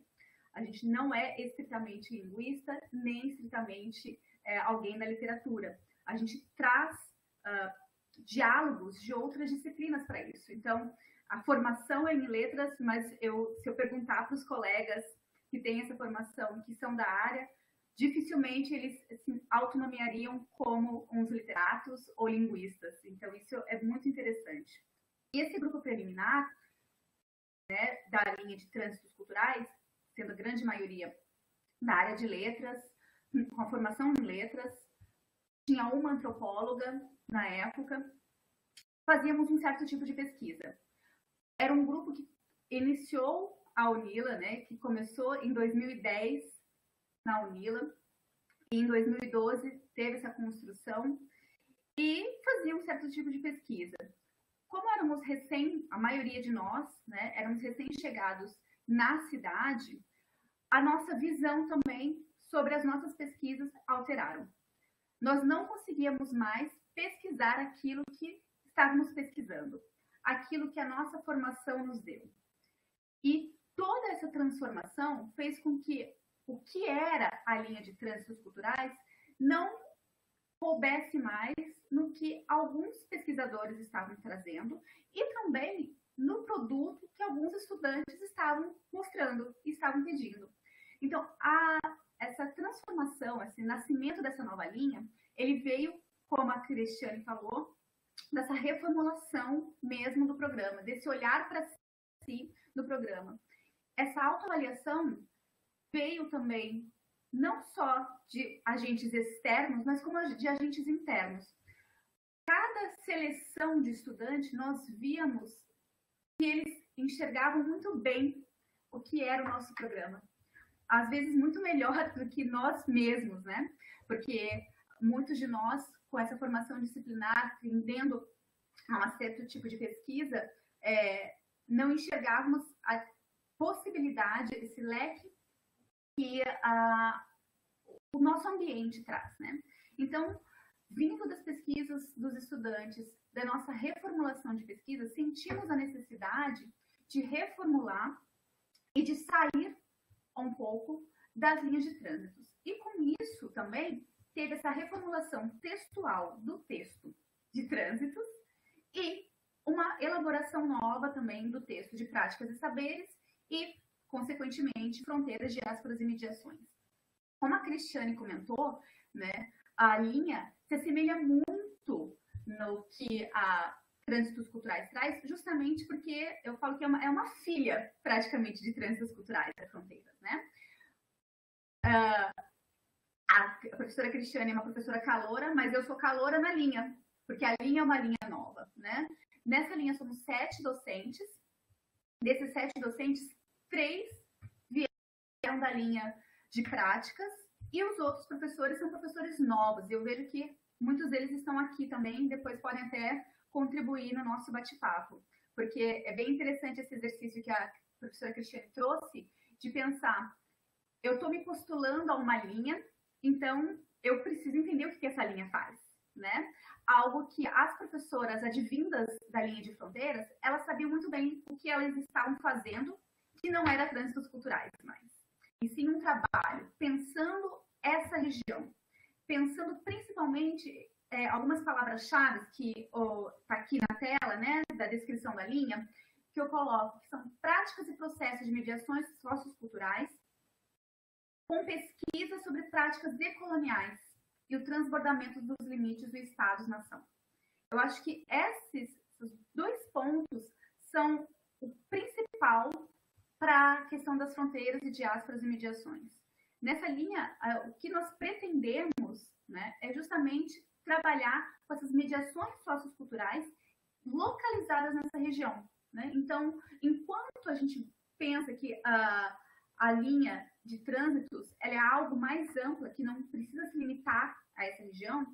A gente não é estritamente linguista, nem estritamente alguém da literatura. A gente traz diálogos de outras disciplinas para isso. Então, a formação é em letras, mas se eu perguntar para os colegas que têm essa formação, que são da área, dificilmente eles se autonomeariam como uns literatos ou linguistas. Então, isso é muito interessante. E esse grupo preliminar, né, da linha de trânsitos culturais, sendo a grande maioria da área de letras, com a formação em letras, tinha uma antropóloga na época, fazíamos um certo tipo de pesquisa. Era um grupo que iniciou a UNILA, né, que começou em 2010 na UNILA, e em 2012 teve essa construção, e fazia um certo tipo de pesquisa. Como éramos a maioria de nós, né, éramos recém-chegados na cidade, a nossa visão também sobre as nossas pesquisas alteraram. Nós não conseguíamos mais pesquisar aquilo que estávamos pesquisando, aquilo que a nossa formação nos deu. E toda essa transformação fez com que o que era a linha de trânsitos culturais não coubesse mais no que alguns pesquisadores estavam trazendo e também no produto que alguns estudantes estavam mostrando e estavam pedindo. Então, essa transformação, esse nascimento dessa nova linha, ele veio, como a Cristiane falou, dessa reformulação mesmo do programa, desse olhar para si do programa. Essa autoavaliação veio também não só de agentes externos, mas como de agentes internos. Cada seleção de estudantes, nós víamos que eles enxergavam muito bem o que era o nosso programa. Às vezes muito melhor do que nós mesmos, né? Porque muitos de nós, com essa formação disciplinar, tendendo a um certo tipo de pesquisa, não enxergávamos a possibilidade, esse leque que o nosso ambiente traz, né? Então, vindo das pesquisas dos estudantes, da nossa reformulação de pesquisa, sentimos a necessidade de reformular e de sair um pouco das linhas de trânsitos. E com isso também teve essa reformulação textual do texto de trânsitos e uma elaboração nova também do texto de práticas e saberes e, consequentemente, fronteiras, diásporas e mediações. Como a Cristiane comentou, né, a linha se assemelha muito no que a Trânsitos Culturais traz, justamente porque eu falo que é uma filha, praticamente, de Trânsitos Culturais da Fronteiras, né? A professora Cristiane é uma professora caloura, mas eu sou caloura na linha, porque a linha é uma linha nova, né? Nessa linha somos 7 docentes. Desses 7 docentes, 3 vieram da linha de práticas e os outros professores são professores novos. Eu vejo que muitos deles estão aqui também, depois podem até contribuir no nosso bate-papo, porque é bem interessante esse exercício que a professora Cristiane trouxe, de pensar, eu estou me postulando a uma linha, então eu preciso entender o que essa linha faz, né? Algo que as professoras advindas da linha de fronteiras, elas sabiam muito bem o que elas estavam fazendo, que não era trânsitos culturais mais, e sim um trabalho, pensando essa região, pensando principalmente algumas palavras-chave que está aqui na tela, né, da descrição da linha, que eu coloco, que são práticas e processos de mediações socioculturais, com pesquisa sobre práticas decoloniais e o transbordamento dos limites do Estado-nação. Eu acho que esses 2 pontos são o principal para a questão das fronteiras e diásporas e mediações. Nessa linha, o que nós pretendemos, né, é justamente trabalhar com essas mediações socioculturais localizadas nessa região, né? Então, enquanto a gente pensa que a linha de trânsitos ela é algo mais ampla, que não precisa se limitar a essa região,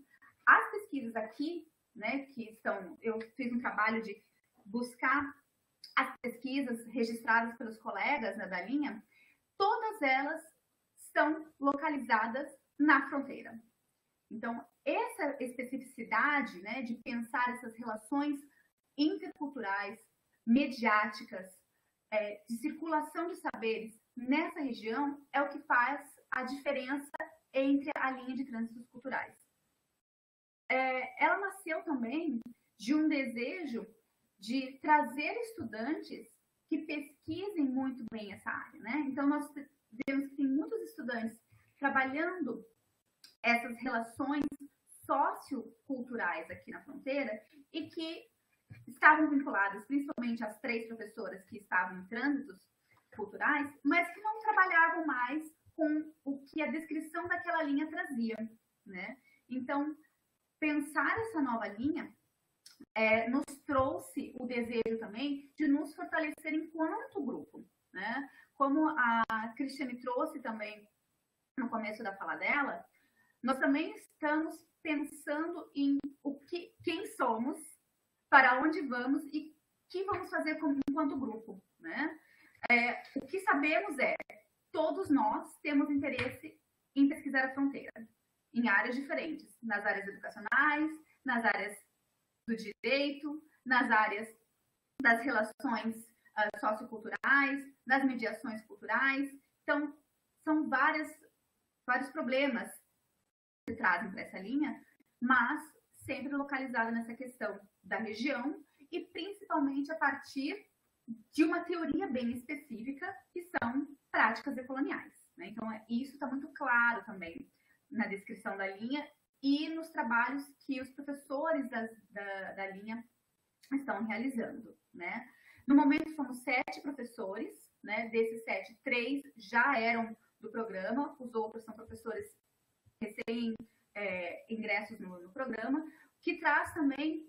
as pesquisas aqui, né, eu fiz um trabalho de buscar as pesquisas registradas pelos colegas, né, da linha, todas elas estão localizadas na fronteira. Então, essa especificidade, né, de pensar essas relações interculturais mediáticas, de circulação de saberes nessa região é o que faz a diferença entre a linha de trânsitos culturais. Ela nasceu também de um desejo de trazer estudantes que pesquisem muito bem essa área, né? Então, nós vemos que tem muitos estudantes trabalhando essas relações socioculturais aqui na fronteira e que estavam vinculadas principalmente às 3 professoras que estavam em trânsitos culturais, mas que não trabalhavam mais com o que a descrição daquela linha trazia, né? Então, pensar essa nova linha nos trouxe o desejo também de nos fortalecer enquanto grupo, né? Como a Cristiane trouxe também no começo da fala dela, nós também estamos pensando em quem somos, para onde vamos e o que vamos fazer enquanto grupo, né? O que sabemos todos nós temos interesse em pesquisar a fronteira, em áreas diferentes, nas áreas educacionais, nas áreas do direito, nas áreas das relações socioculturais, das mediações culturais. Então, são vários problemas que se trazem para essa linha, mas sempre localizada nessa questão da região e principalmente a partir de uma teoria bem específica, que são práticas decoloniais, né? Então, isso está muito claro também na descrição da linha e nos trabalhos que os professores da linha estão realizando, né? No momento, somos 7 professores, né? Desses 7, 3 já eram do programa, os outros são professores recém-ingressos no programa, que traz também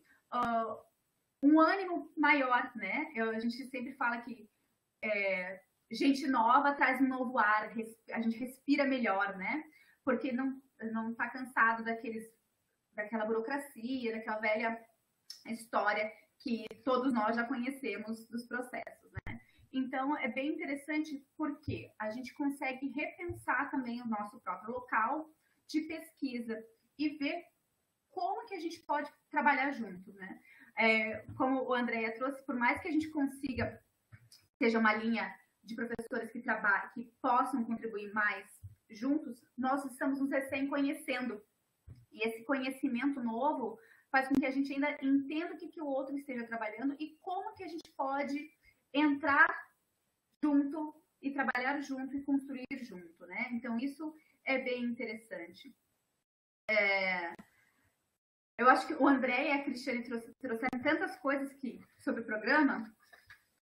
um ânimo maior, né? A gente sempre fala que gente nova traz um novo ar, a gente respira melhor, né? Porque não está cansado daquela burocracia, daquela velha história que todos nós já conhecemos dos processos, né? Então, é bem interessante porque a gente consegue repensar também o nosso próprio local de pesquisa e ver como que a gente pode trabalhar junto, né? Como o Andréia trouxe, por mais que a gente consiga, seja uma linha de professores que possam contribuir mais juntos, nós estamos nos recém-conhecendo. E esse conhecimento novo faz com que a gente ainda entenda o que o outro esteja trabalhando e como que a gente pode entrar junto e trabalhar junto e construir junto, né? Então, isso é bem interessante. Eu acho que o André e a Cristiane trouxeram tantas coisas sobre o programa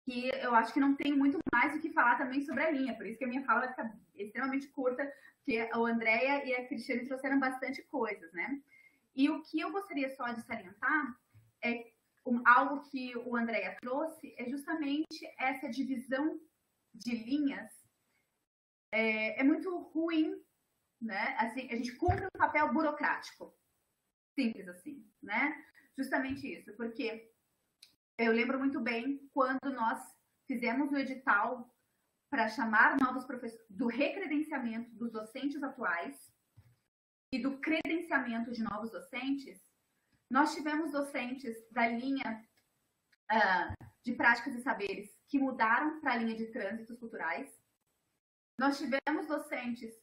que eu acho que não tem muito mais o que falar também sobre a linha. Por isso que a minha fala vai ficar extremamente curta, porque o André e a Cristiane trouxeram bastante coisas, né? E o que eu gostaria só de salientar é algo que o André trouxe, é justamente essa divisão de linhas. É muito ruim, né? Assim, a gente cumpre um papel burocrático. Simples assim, né? Justamente isso, porque eu lembro muito bem quando nós fizemos o edital para chamar novos professores, do recredenciamento dos docentes atuais e do credenciamento de novos docentes, nós tivemos docentes da linha de práticas e saberes que mudaram para a linha de trânsitos culturais. Nós tivemos docentes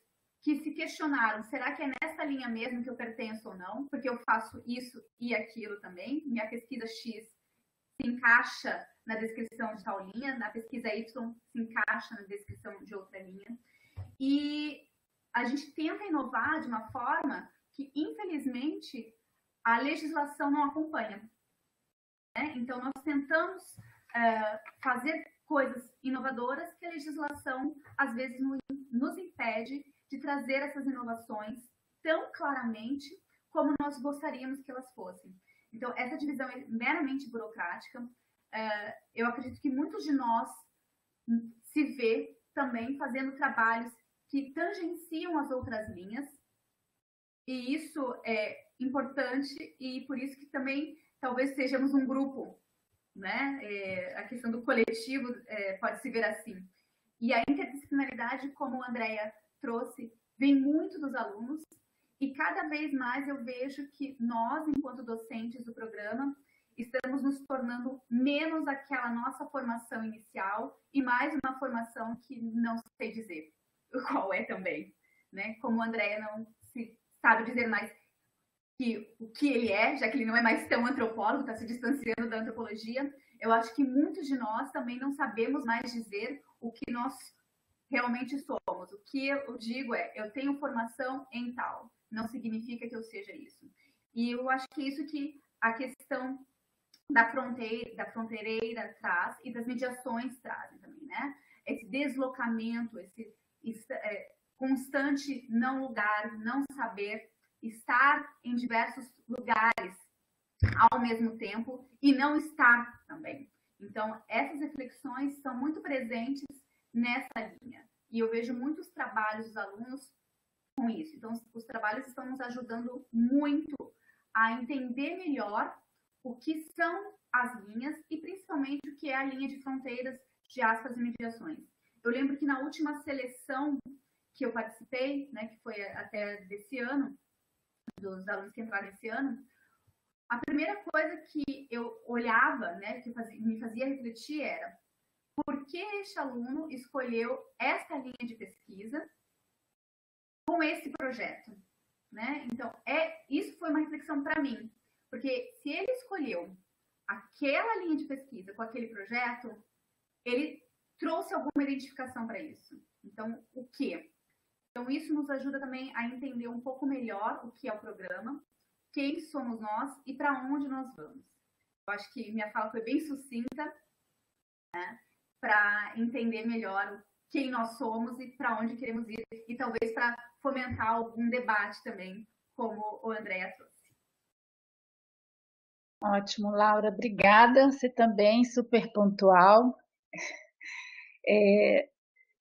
que se questionaram, será que é nessa linha mesmo que eu pertenço ou não? Porque eu faço isso e aquilo também. Minha pesquisa X se encaixa na descrição de tal linha, na pesquisa Y se encaixa na descrição de outra linha. E a gente tenta inovar de uma forma que, infelizmente, a legislação não acompanha, né? Então, nós tentamos fazer coisas inovadoras que a legislação, às vezes, nos impede de trazer essas inovações tão claramente como nós gostaríamos que elas fossem. Então, essa divisão é meramente burocrática. Eu acredito que muitos de nós se vê também fazendo trabalhos que tangenciam as outras linhas, e isso é importante, e por isso que também talvez sejamos um grupo, né? A questão do coletivo pode se ver assim. E a interdisciplinaridade, como a Andréia trouxe, vem muito dos alunos, e cada vez mais eu vejo que nós, enquanto docentes do programa, estamos nos tornando menos aquela nossa formação inicial e mais uma formação que não sei dizer qual é também, né? Como a Andrea não se sabe dizer mais o que ele é, já que ele não é mais tão antropólogo, está se distanciando da antropologia, eu acho que muitos de nós também não sabemos mais dizer o que nós realmente somos. O que eu digo é, eu tenho formação em tal, não significa que eu seja isso. E eu acho que isso que a questão da fronteireira traz e das mediações trazem também, né? Esse deslocamento, esse constante não lugar, não saber, estar em diversos lugares ao mesmo tempo e não estar também. Então, essas reflexões são muito presentes nessa linha. E eu vejo muitos trabalhos dos alunos com isso. Então, os trabalhos estão nos ajudando muito a entender melhor o que são as linhas e principalmente o que é a linha de fronteiras, diásporas e mediações. Eu lembro que na última seleção que eu participei, né, que foi até desse ano, dos alunos que entraram esse ano, a primeira coisa que eu olhava, né, que me fazia refletir era por que este aluno escolheu esta linha de pesquisa com esse projeto, né? Então, isso foi uma reflexão para mim, porque se ele escolheu aquela linha de pesquisa com aquele projeto, ele trouxe alguma identificação para isso. Então, o quê? Então, isso nos ajuda também a entender um pouco melhor o que é o programa, quem somos nós e para onde nós vamos. Eu acho que minha fala foi bem sucinta, né, para entender melhor quem nós somos e para onde queremos ir, e talvez para fomentar algum debate também, como o Andrea trouxe. Ótimo, Laura, obrigada. Você também, super pontual.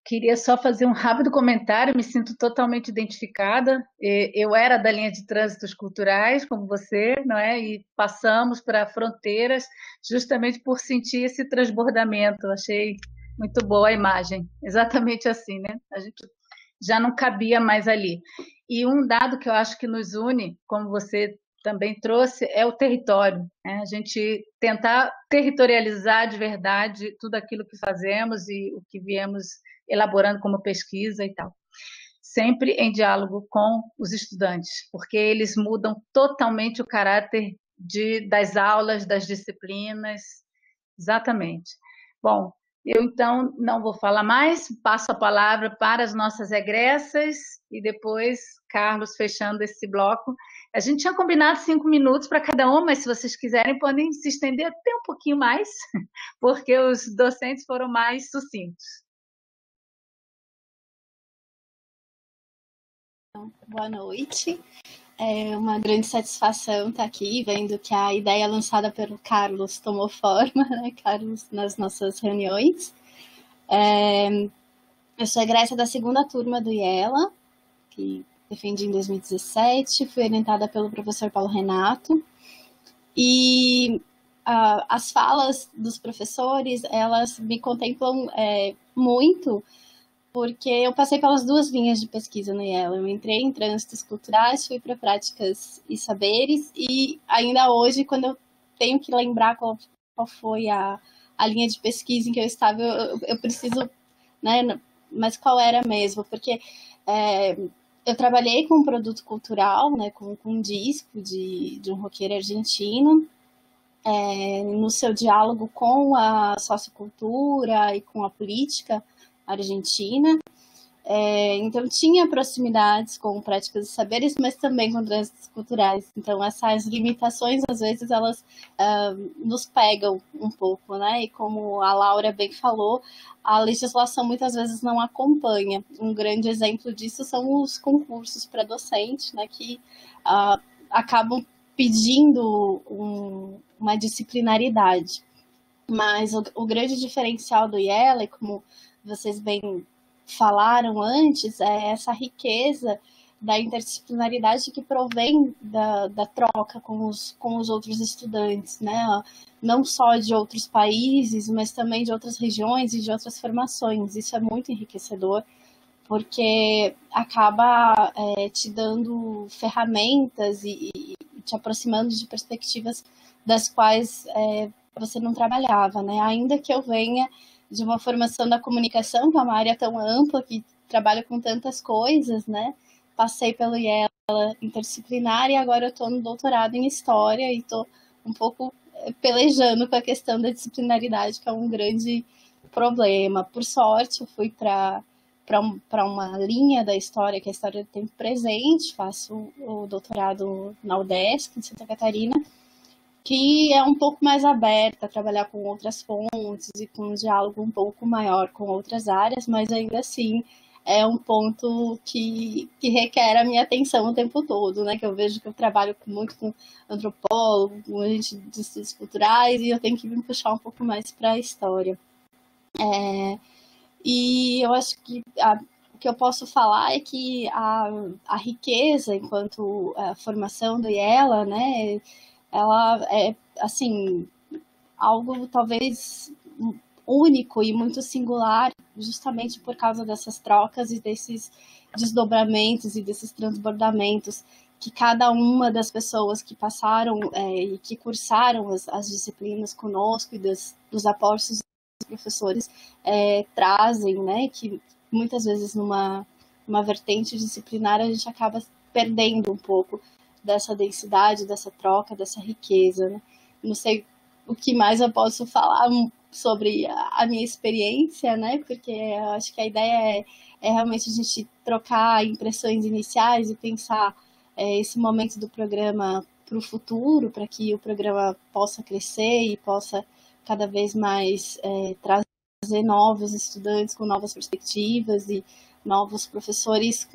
Queria só fazer um rápido comentário, me sinto totalmente identificada. Eu era da linha de trânsitos culturais, como você, não é? E passamos para fronteiras justamente por sentir esse transbordamento. Achei muito boa a imagem, exatamente assim, né? A gente já não cabia mais ali. E um dado que eu acho que nos une, como você também trouxe, é o território, né? A gente tentar territorializar de verdade tudo aquilo que fazemos e o que viemos elaborando como pesquisa e tal. Sempre em diálogo com os estudantes, porque eles mudam totalmente o caráter das aulas, das disciplinas. Exatamente. Bom, eu então não vou falar mais, passo a palavra para as nossas egressas e depois Carlos fechando esse bloco. A gente tinha combinado 5 minutos para cada uma, mas se vocês quiserem podem se estender até um pouquinho mais, porque os docentes foram mais sucintos. Boa noite. É uma grande satisfação estar aqui, vendo que a ideia lançada pelo Carlos tomou forma, né, Carlos, nas nossas reuniões. Eu sou egressa da segunda turma do IELA, que defendi em 2017, fui orientada pelo professor Paulo Renato, e as falas dos professores, elas me contemplam muito, porque eu passei pelas 2 linhas de pesquisa no IELA. Eu entrei em trânsitos culturais, fui para práticas e saberes, e ainda hoje, quando eu tenho que lembrar qual foi a linha de pesquisa em que eu estava, eu preciso, né, mas qual era mesmo? Porque eu trabalhei com um produto cultural, né, com um disco de um roqueiro argentino, no seu diálogo com a sociocultura e com a política argentina. Então tinha proximidades com práticas e saberes, mas também com trânsitos culturais. Então essas limitações, às vezes, elas nos pegam um pouco, né? E como a Laura bem falou, a legislação muitas vezes não acompanha. Um grande exemplo disso são os concursos para docente, né? Que acabam pedindo uma disciplinaridade. Mas o grande diferencial do IELA, como vocês bem falaram antes, é essa riqueza da interdisciplinaridade que provém da troca com os outros estudantes, né? Não só de outros países, mas também de outras regiões e de outras formações. Isso é muito enriquecedor, porque acaba te dando ferramentas e te aproximando de perspectivas das quais você não trabalhava, né? Ainda que eu venha de uma formação da comunicação, que é uma área tão ampla, que trabalha com tantas coisas, né? Passei pelo IELA interdisciplinar e agora eu estou no doutorado em História e estou um pouco pelejando com a questão da disciplinaridade, que é um grande problema. Por sorte, eu fui para uma linha da História, que é a História do Tempo Presente, faço o doutorado na UDESC, em Santa Catarina, que é um pouco mais aberta a trabalhar com outras fontes e com um diálogo um pouco maior com outras áreas, mas ainda assim é um ponto que requer a minha atenção o tempo todo, né? Que eu vejo que eu trabalho muito com antropólogo, com gente de estudos culturais, e eu tenho que me puxar um pouco mais para a história. E eu acho que o que eu posso falar é que a riqueza enquanto a formação do IELA, né? Ela é, assim, algo talvez único e muito singular, justamente por causa dessas trocas e desses desdobramentos e desses transbordamentos que cada uma das pessoas que passaram e que cursaram as disciplinas conosco e dos aportes dos professores trazem, né, que muitas vezes numa vertente disciplinar a gente acaba perdendo um pouco dessa densidade, dessa troca, dessa riqueza, né? Não sei o que mais eu posso falar sobre a minha experiência, né? Porque eu acho que a ideia é realmente a gente trocar impressões iniciais e pensar esse momento do programa para o futuro, para que o programa possa crescer e possa cada vez mais trazer novos estudantes com novas perspectivas e novos professores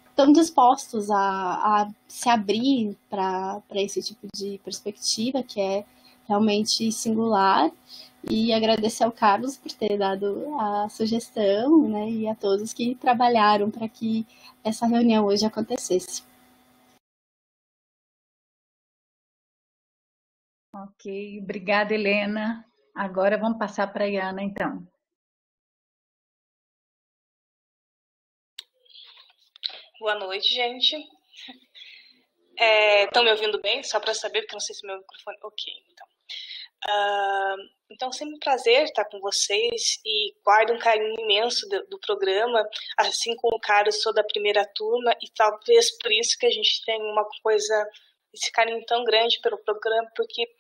estão dispostos a se abrir para esse tipo de perspectiva, que é realmente singular, e agradecer ao Carlos por ter dado a sugestão, né, e a todos que trabalharam para que essa reunião hoje acontecesse. Ok, obrigada, Helena. Agora vamos passar para a Iana, então. Boa noite, gente. Estão me ouvindo bem? Só para saber, porque eu não sei se meu microfone... Ok, então. Então, sempre um prazer estar com vocês e guardo um carinho imenso do programa, assim como o Carlos, sou da primeira turma e talvez por isso que a gente tem esse carinho tão grande pelo programa, porque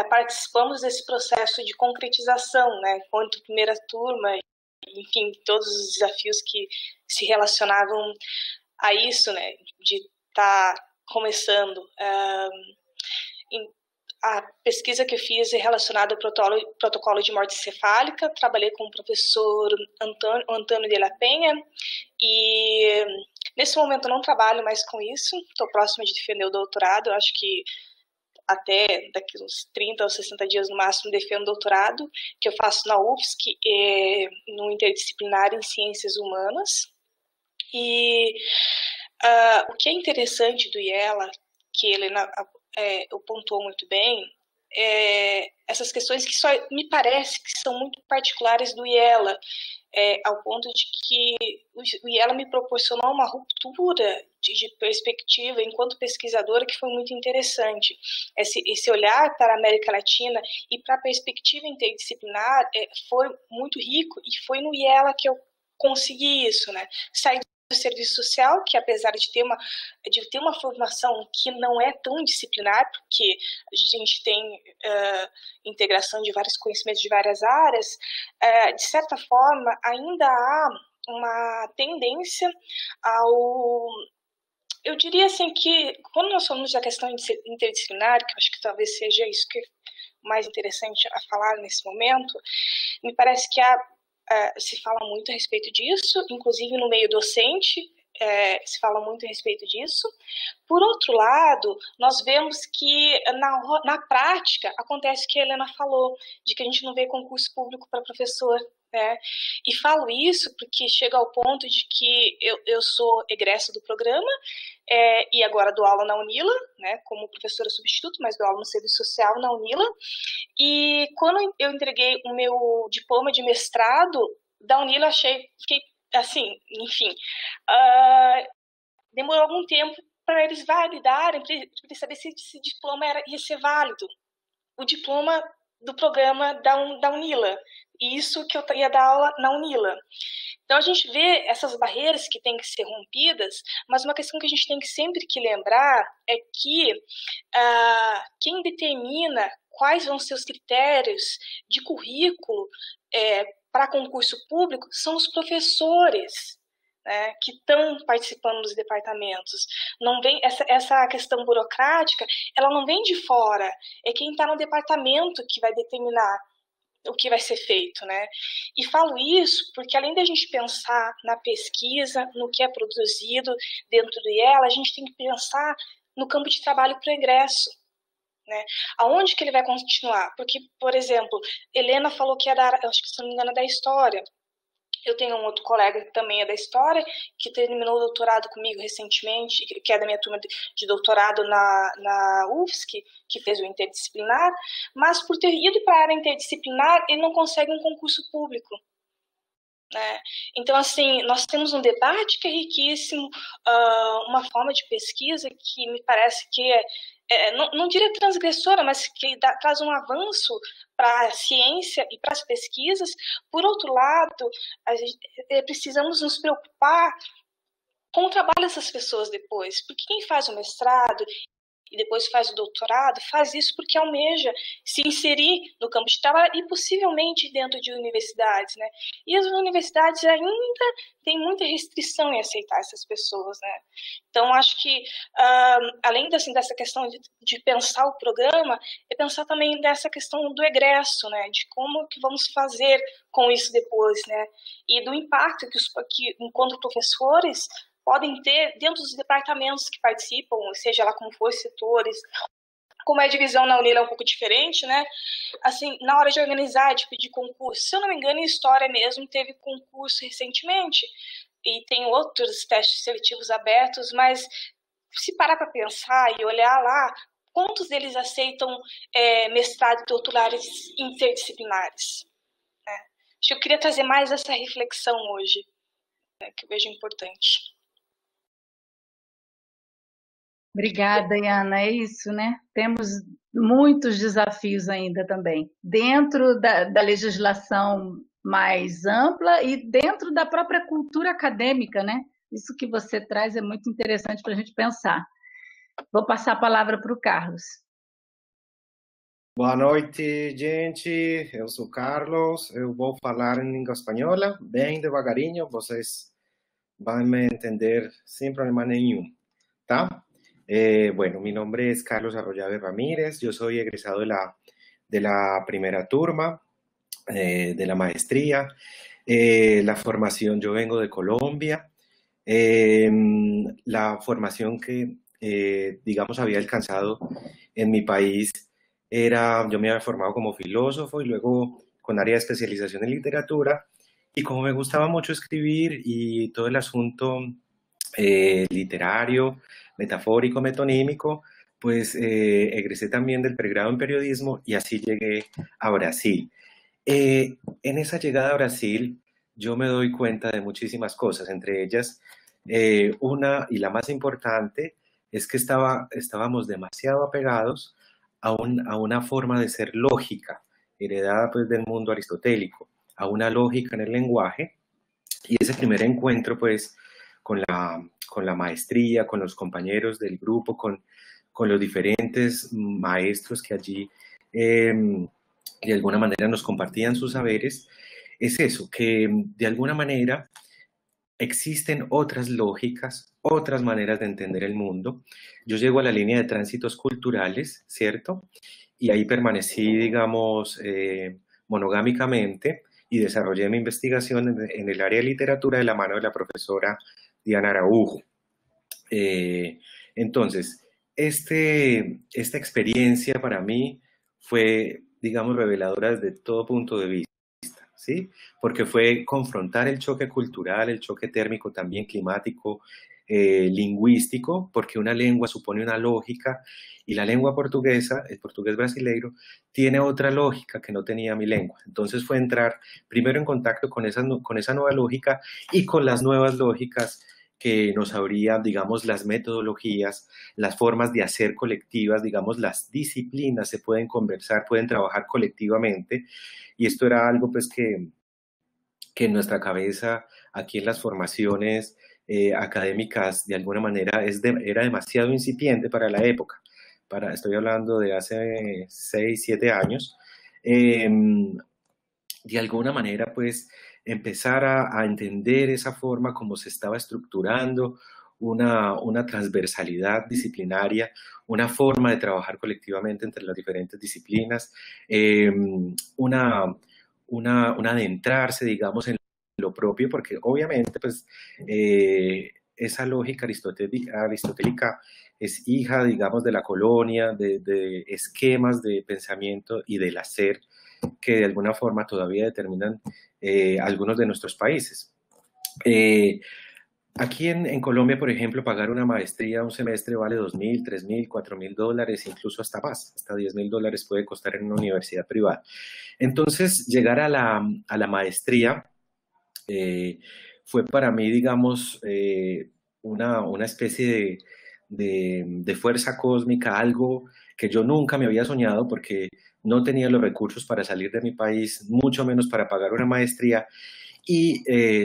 participamos desse processo de concretização, né, enquanto primeira turma, enfim, todos os desafios que se relacionavam a isso, né, de estar começando. A pesquisa que eu fiz é relacionada ao protocolo de morte encefálica. Trabalhei com o professor Antônio de la Penha e nesse momento eu não trabalho mais com isso. Estou próxima de defender o doutorado. Eu acho que até daqui uns 30 ou 60 dias no máximo defendo o doutorado, que eu faço na UFSC, no interdisciplinar em ciências humanas. E o que é interessante do IELA, que Helena pontuou muito bem, essas questões que só me parece que são muito particulares do IELA, ao ponto de que o IELA me proporcionou uma ruptura de perspectiva enquanto pesquisadora que foi muito interessante. Esse olhar para a América Latina e para a perspectiva interdisciplinar foi muito rico, e foi no IELA que eu consegui isso, né? Sair do serviço social, que apesar de ter uma formação que não é tão disciplinar, porque a gente tem integração de vários conhecimentos de várias áreas, de certa forma ainda há uma tendência eu diria assim que quando nós falamos da questão interdisciplinar, que eu acho que talvez seja isso que é mais interessante a falar nesse momento, me parece que se fala muito a respeito disso, inclusive no meio docente, se fala muito a respeito disso. Por outro lado, nós vemos que na prática acontece o que a Helena falou, de que a gente não vê concurso público para professor, né? E falo isso porque chega ao ponto de que eu sou egressa do programa e agora dou aula na UNILA, né, como professora substituta, mas dou aula no serviço social na UNILA. E quando eu entreguei o meu diploma de mestrado da UNILA, fiquei assim, enfim, demorou algum tempo para eles validarem, para eles saberem se esse diploma ia ser válido. O diploma do programa da UNILA, e isso que eu ia dar aula na UNILA. Então, a gente vê essas barreiras que têm que ser rompidas, mas uma questão que a gente tem que sempre que lembrar é que quem determina quais vão ser os critérios de currículo para concurso público são os professores, né, que estão participando dos departamentos. Não vem essa questão burocrática, ela não vem de fora, é quem está no departamento que vai determinar o que vai ser feito, né? E falo isso porque, além da gente pensar na pesquisa, no que é produzido dentro do IELA, a gente tem que pensar no campo de trabalho para o ingresso, né? Aonde que ele vai continuar? Porque, por exemplo, Helena falou que é da, acho que se não me engano, é da história. Eu tenho um outro colega que também é da história, que terminou o doutorado comigo recentemente, que é da minha turma de doutorado na UFSC, que fez o interdisciplinar, mas por ter ido para a área interdisciplinar, ele não consegue um concurso público, né? Então, assim, nós temos um debate que é riquíssimo, uma forma de pesquisa que me parece que não diria transgressora, mas que traz um avanço para a ciência e para as pesquisas. Por outro lado, precisamos nos preocupar com o trabalho dessas pessoas depois, porque quem faz o mestrado e depois faz o doutorado, faz isso porque almeja se inserir no campo de trabalho e possivelmente dentro de universidades, né? E as universidades ainda têm muita restrição em aceitar essas pessoas, né? Então, acho que, além dessa questão de pensar o programa, é pensar também dessa questão do egresso, né? De como que vamos fazer com isso depois, né? E do impacto que enquanto professores, podem ter dentro dos departamentos que participam, seja lá como for, setores. Como a divisão na UNILA é um pouco diferente, né? Assim, na hora de organizar, de pedir concurso, se eu não me engano, em História mesmo teve concurso recentemente, e tem outros testes seletivos abertos, mas se parar para pensar e olhar lá, quantos deles aceitam mestrado e doutorados interdisciplinares? Né? Acho que eu queria trazer mais essa reflexão hoje, né, que eu vejo importante. Obrigada, Ana. É isso, né? Temos muitos desafios ainda também, dentro da legislação mais ampla e dentro da própria cultura acadêmica, né? Isso que você traz é muito interessante para a gente pensar. Vou passar a palavra para o Carlos. Boa noite, gente. Eu sou Carlos. Eu vou falar em língua espanhola, bem devagarinho. Vocês vão me entender sem problema nenhum, tá? Bueno, mi nombre es Carlos Arroyave Ramírez, yo soy egresado de la primera turma de la maestría. La formación, yo vengo de Colombia. La formación que, digamos, había alcanzado en mi país yo me había formado como filósofo y luego con área de especialización en literatura. Y como me gustaba mucho escribir y todo el asunto literario, metafórico, metonímico, pues egresé también del pregrado en periodismo y así llegué a Brasil. En esa llegada a Brasil yo me doy cuenta de muchísimas cosas, entre ellas una y la más importante es que estábamos demasiado apegados a una forma de ser lógica, heredada pues del mundo aristotélico, a una lógica en el lenguaje, y ese primer encuentro pues con la maestría, con los compañeros del grupo, con los diferentes maestros que allí de alguna manera nos compartían sus saberes, es eso, que de alguna manera existen otras lógicas, otras maneras de entender el mundo. Yo llego a la línea de tránsitos culturales, ¿cierto? Y ahí permanecí, digamos, monogámicamente y desarrollé mi investigación en el área de literatura de la mano de la profesora Diana Araujo. Entonces, esta experiencia para mí fue, digamos, reveladora desde todo punto de vista, ¿sí? Porque fue confrontar el choque cultural, el choque térmico también climático, lingüístico, porque una lengua supone una lógica y la lengua portuguesa, el portugués brasileiro, tiene otra lógica que no tenía mi lengua. Entonces fue entrar primero en contacto con esa nueva lógica y con las nuevas lógicas que nos abría, digamos, las metodologías, las formas de hacer colectivas, digamos, las disciplinas se pueden conversar, pueden trabajar colectivamente, y esto era algo pues que en nuestra cabeza, aquí en las formaciones académicas, de alguna manera era demasiado incipiente para la época. Estoy hablando de hace 6, 7 años. De alguna manera, pues, empezar a entender esa forma como se estaba estructurando una transversalidad disciplinaria, una forma de trabajar colectivamente entre las diferentes disciplinas, un adentrarse, digamos, en lo propio, porque obviamente, pues, esa lógica aristotélica es hija, digamos, de la colonia, de esquemas de pensamiento y del hacer que de alguna forma todavía determinan algunos de nuestros países. Aquí en Colombia, por ejemplo, pagar una maestría un semestre vale $2.000, $3.000, $4.000, incluso hasta más, hasta $10.000 puede costar en una universidad privada. Entonces, llegar a la maestría fue para mí, digamos, una especie de fuerza cósmica, algo que yo nunca me había soñado porque no tenía los recursos para salir de mi país, mucho menos para pagar una maestría, y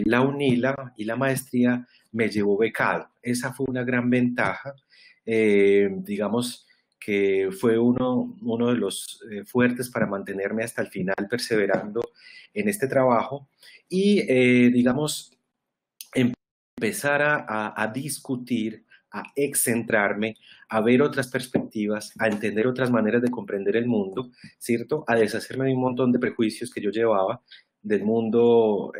la UNILA y la maestría me llevó becado. Esa fue una gran ventaja, digamos que fue uno de los fuertes para mantenerme hasta el final perseverando en este trabajo y, digamos, empezar a discutir, a excentrarme, a ver otras perspectivas, a entender otras maneras de comprender el mundo, ¿cierto? A deshacerme de un montón de prejuicios que yo llevaba del mundo,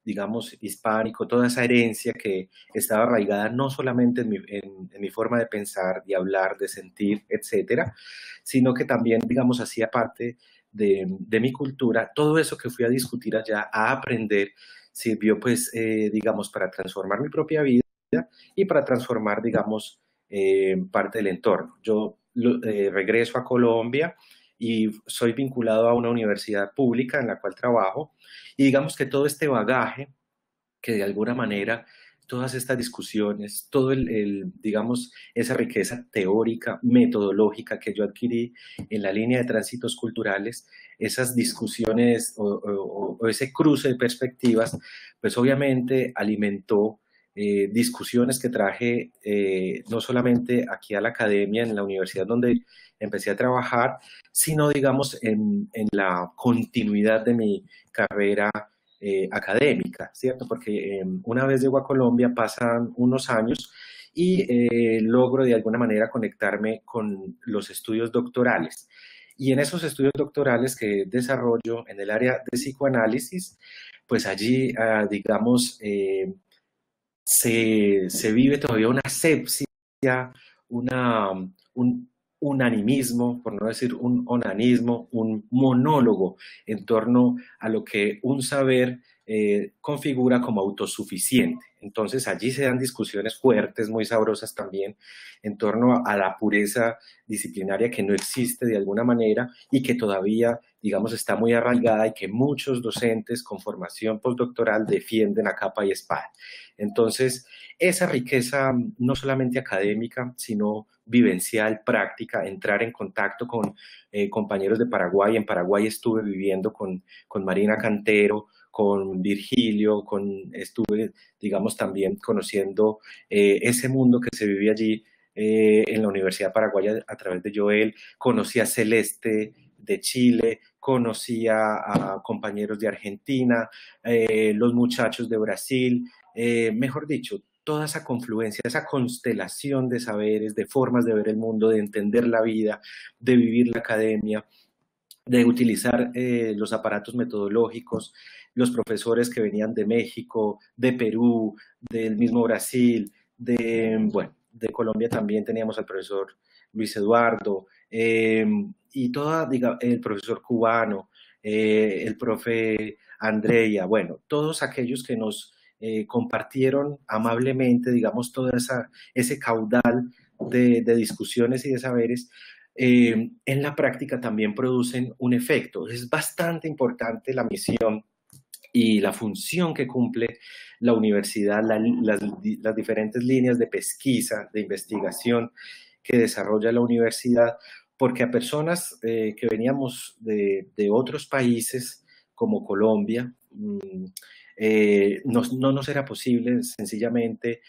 digamos, hispánico, toda esa herencia que estaba arraigada no solamente en mi forma de pensar, de hablar, de sentir, etcétera, sino que también, digamos, hacía parte de mi cultura. Todo eso que fui a discutir allá, a aprender, sirvió, pues, digamos, para transformar mi propia vida y para transformar, digamos, parte del entorno. Yo regreso a Colombia y soy vinculado a una universidad pública en la cual trabajo, y digamos que todo este bagaje, que de alguna manera, todas estas discusiones, todo digamos, esa riqueza teórica, metodológica que yo adquirí en la línea de tránsitos culturales, esas discusiones o ese cruce de perspectivas, pues obviamente alimentó discusiones que traje no solamente aquí a la academia, en la universidad donde empecé a trabajar, sino, digamos, en la continuidad de mi carrera académica, ¿cierto? Porque una vez llego a Colombia pasan unos años y logro de alguna manera conectarme con los estudios doctorales. Y en esos estudios doctorales que desarrollo en el área de psicoanálisis, pues allí, digamos, se vive todavía una asepsia, un animismo, por no decir un onanismo, un monólogo en torno a lo que un saber configura como autosuficiente. Entonces allí se dan discusiones fuertes, muy sabrosas también, en torno a la pureza disciplinaria que no existe de alguna manera y que todavía, digamos, está muy arraigada y que muchos docentes con formación postdoctoral defienden a capa y espada. Entonces, esa riqueza no solamente académica, sino vivencial, práctica, entrar en contacto con compañeros de Paraguay. En Paraguay estuve viviendo con Marina Cantero, con Virgilio, estuve, digamos, también conociendo ese mundo que se vive allí en la Universidad Paraguaya a través de Joel. Conocí a Celeste de Chile, conocí a compañeros de Argentina, los muchachos de Brasil, mejor dicho, toda esa confluencia, esa constelación de saberes, de formas de ver el mundo, de entender la vida, de vivir la academia, de utilizar los aparatos metodológicos, los profesores que venían de México, de Perú, del mismo Brasil, de Colombia también teníamos al profesor Luis Eduardo, y el profesor cubano, el profe Andrea, bueno, todos aquellos que nos compartieron amablemente, digamos, todo ese caudal de discusiones y de saberes, en la práctica también producen un efecto. Es bastante importante la misión y la función que cumple la universidad, las diferentes líneas de pesquisa, de investigación que desarrolla la universidad, porque a personas que veníamos de otros países como Colombia, no nos era posible sencillamente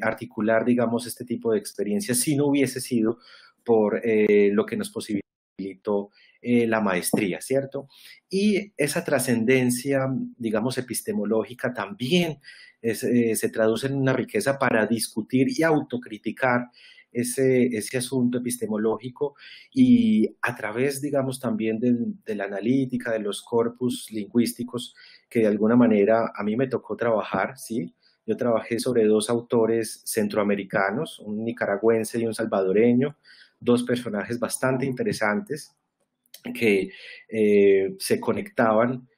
articular, digamos, este tipo de experiencias si no hubiese sido por lo que nos posibilitó la maestría, ¿cierto? Y esa trascendencia, digamos, epistemológica también se traduce en una riqueza para discutir y autocriticar ese asunto epistemológico y a través, digamos, también de la analítica, de los corpus lingüísticos que de alguna manera a mí me tocó trabajar, ¿sí? Yo trabajé sobre dos autores centroamericanos, un nicaragüense y un salvadoreño, dos personajes bastante interesantes que se conectaban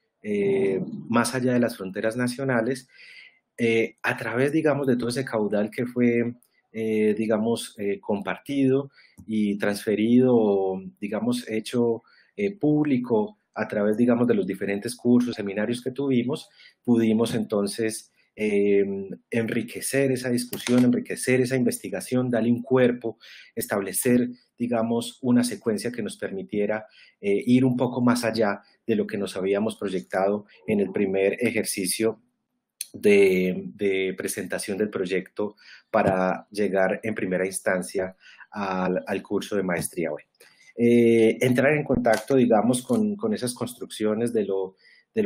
más allá de las fronteras nacionales a través, digamos, de todo ese caudal que fue, digamos, compartido y transferido, digamos, hecho público a través, digamos, de los diferentes cursos, seminarios que tuvimos, pudimos entonces enriquecer esa discusión, enriquecer esa investigación, darle un cuerpo, establecer, digamos, una secuencia que nos permitiera ir un poco más allá de lo que nos habíamos proyectado en el primer ejercicio de presentación del proyecto para llegar en primera instancia al curso de maestría. Bueno, entrar en contacto, digamos, con esas construcciones de lo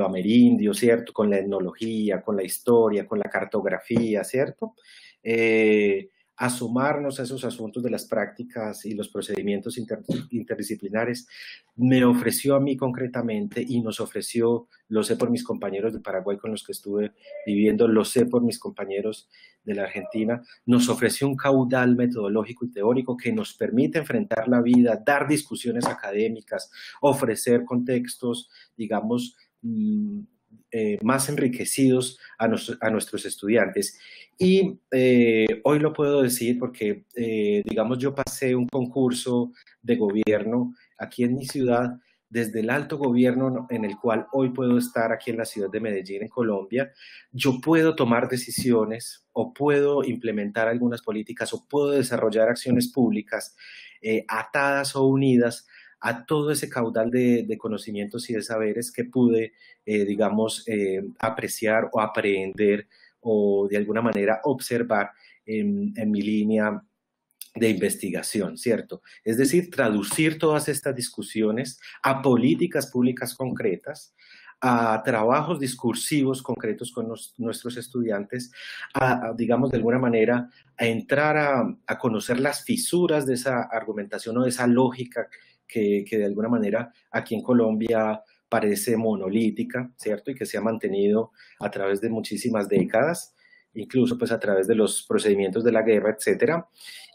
amerindio, ¿cierto? Con la etnología, con la historia, con la cartografía, ¿cierto? Asomarnos a esos asuntos de las prácticas y los procedimientos interdisciplinares me ofreció a mí concretamente y nos ofreció, lo sé por mis compañeros de Paraguay con los que estuve viviendo, lo sé por mis compañeros de la Argentina, nos ofreció un caudal metodológico y teórico que nos permite enfrentar la vida, dar discusiones académicas, ofrecer contextos, digamos, más enriquecidos a nuestros estudiantes. Y hoy lo puedo decir porque, digamos, yo pasé un concurso de gobierno aquí en mi ciudad, desde el alto gobierno en el cual hoy puedo estar aquí en la ciudad de Medellín, en Colombia. Yo puedo tomar decisiones o puedo implementar algunas políticas o puedo desarrollar acciones públicas atadas o unidas a todo ese caudal de conocimientos y de saberes que pude, digamos, apreciar o aprehender o de alguna manera observar en mi línea de investigación, ¿cierto? Es decir, traducir todas estas discusiones a políticas públicas concretas, a trabajos discursivos concretos con nuestros estudiantes, digamos, de alguna manera, a entrar a conocer las fisuras de esa argumentación o de esa lógica que de alguna manera aquí en Colombia parece monolítica, ¿cierto? Y que se ha mantenido a través de muchísimas décadas, incluso pues a través de los procedimientos de la guerra, etcétera,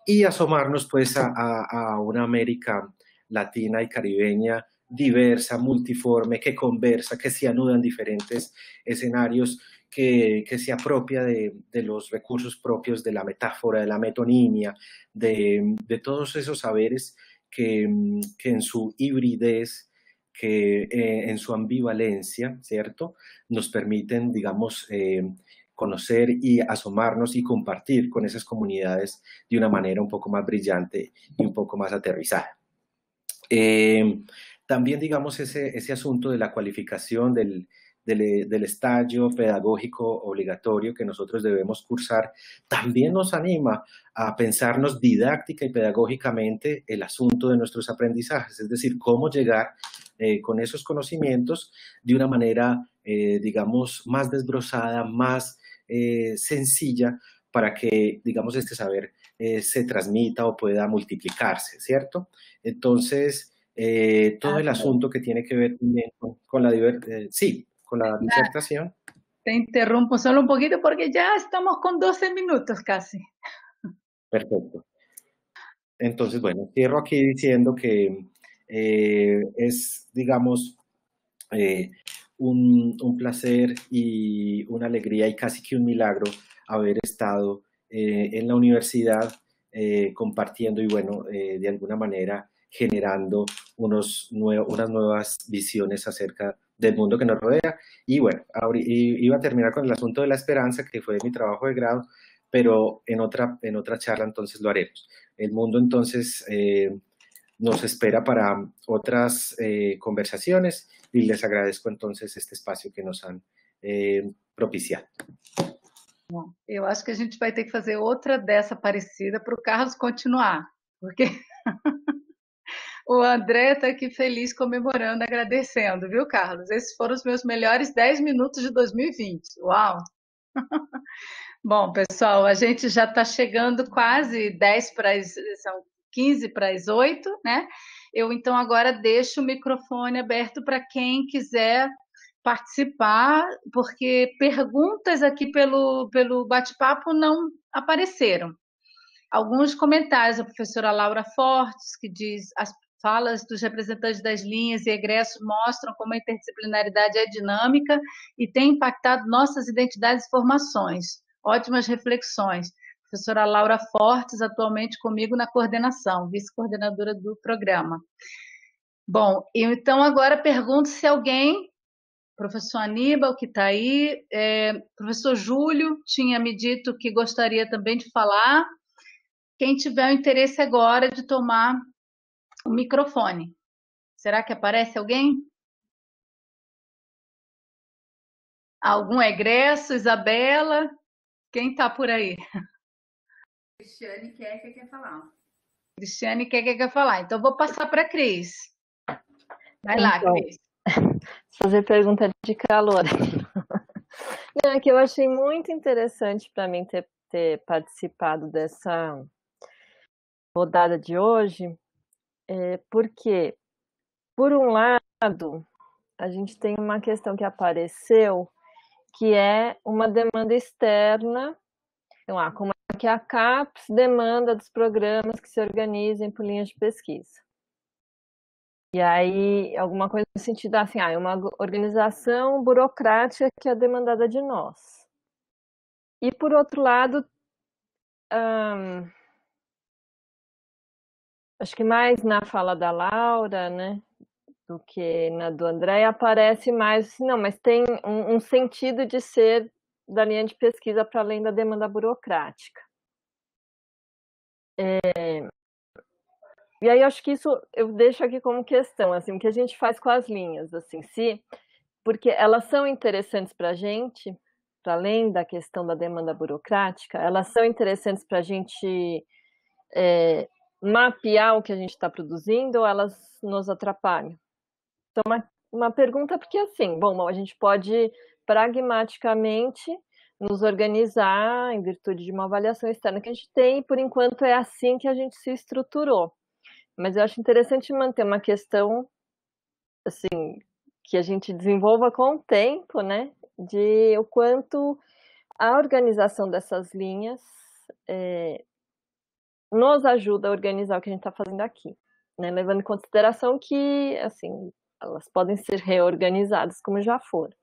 y asomarnos pues a una América latina y caribeña diversa, multiforme, que conversa, que se anuda en diferentes escenarios, que se apropia de los recursos propios de la metáfora, de la metonimia, de todos esos saberes que en su hibridez, que en su ambivalencia, ¿cierto?, nos permiten, digamos, conocer y asomarnos y compartir con esas comunidades de una manera un poco más brillante y un poco más aterrizada. También, digamos, ese asunto de la cualificación del estallo pedagógico obligatorio que nosotros debemos cursar, también nos anima a pensarnos didáctica y pedagógicamente el asunto de nuestros aprendizajes, es decir, cómo llegar con esos conocimientos de una manera, digamos, más desbrozada, más sencilla, para que, digamos, este saber se transmita o pueda multiplicarse, ¿cierto? Entonces, todo el asunto que tiene que ver con la disertación. Te interrumpo solo un poquito porque ya estamos con 12 minutos casi. Perfecto. Entonces, bueno, cierro aquí diciendo que es, digamos, un placer y una alegría y casi que un milagro haber estado en la universidad compartiendo y, bueno, de alguna manera generando unas nuevas visiones acerca del mundo que nos rodea. Y bueno, iba a terminar con el asunto de la esperanza, que fue mi trabajo de grado, pero en otra charla entonces lo haremos. El mundo entonces nos espera para otras conversaciones y les agradezco entonces este espacio que nos han propiciado. Bom, eu acho que a gente vai ter que fazer outra dessa parecida para o Carlos continuar, porque o André está aqui feliz, comemorando, agradecendo, viu, Carlos? Esses foram os meus melhores 10 minutos de 2020. Uau! Bom, pessoal, a gente já está chegando quase 15 para as 8, né? Eu, então, agora deixo o microfone aberto para quem quiser participar, porque perguntas aqui pelo bate-papo não apareceram. Alguns comentários, a professora Laura Fortes, que diz: as falas dos representantes das linhas e egressos mostram como a interdisciplinaridade é dinâmica e tem impactado nossas identidades e formações. Ótimas reflexões. Professora Laura Fortes, atualmente comigo na coordenação, vice-coordenadora do programa. Bom, eu então agora pergunto se alguém, professor Aníbal, que está aí, professor Júlio tinha me dito que gostaria também de falar. Quem tiver o interesse agora de tomar o microfone. Será que aparece alguém? Algum egresso? Isabela? Quem está por aí? Cristiane quer falar. Cristiane quer falar. Então, vou passar para a Cris. Vai lá, Cris. Fazer pergunta de calor. Não, é que eu achei muito interessante para mim ter participado dessa rodada de hoje, porque, por um lado, a gente tem uma questão que apareceu, que é uma demanda externa, como é que a CAPES demanda dos programas que se organizem por linhas de pesquisa. E aí, alguma coisa no sentido assim, é uma organização burocrática que é demandada de nós. E, por outro lado, acho que mais na fala da Laura, né, do que na do André, aparece mais assim, não, mas tem um sentido de ser da linha de pesquisa para além da demanda burocrática. E aí acho que isso eu deixo aqui como questão, assim, o que a gente faz com as linhas, assim, porque elas são interessantes para a gente, para além da questão da demanda burocrática, elas são interessantes para a gente mapear o que a gente está produzindo ou elas nos atrapalham? Então, uma pergunta, porque assim, bom, a gente pode pragmaticamente nos organizar em virtude de uma avaliação externa que a gente tem, e por enquanto é assim que a gente se estruturou. Mas eu acho interessante manter uma questão, assim, que a gente desenvolva com o tempo, né, de o quanto a organização dessas linhas nos ajuda a organizar o que a gente está fazendo aqui, né, levando em consideração que, assim, elas podem ser reorganizadas como já foram.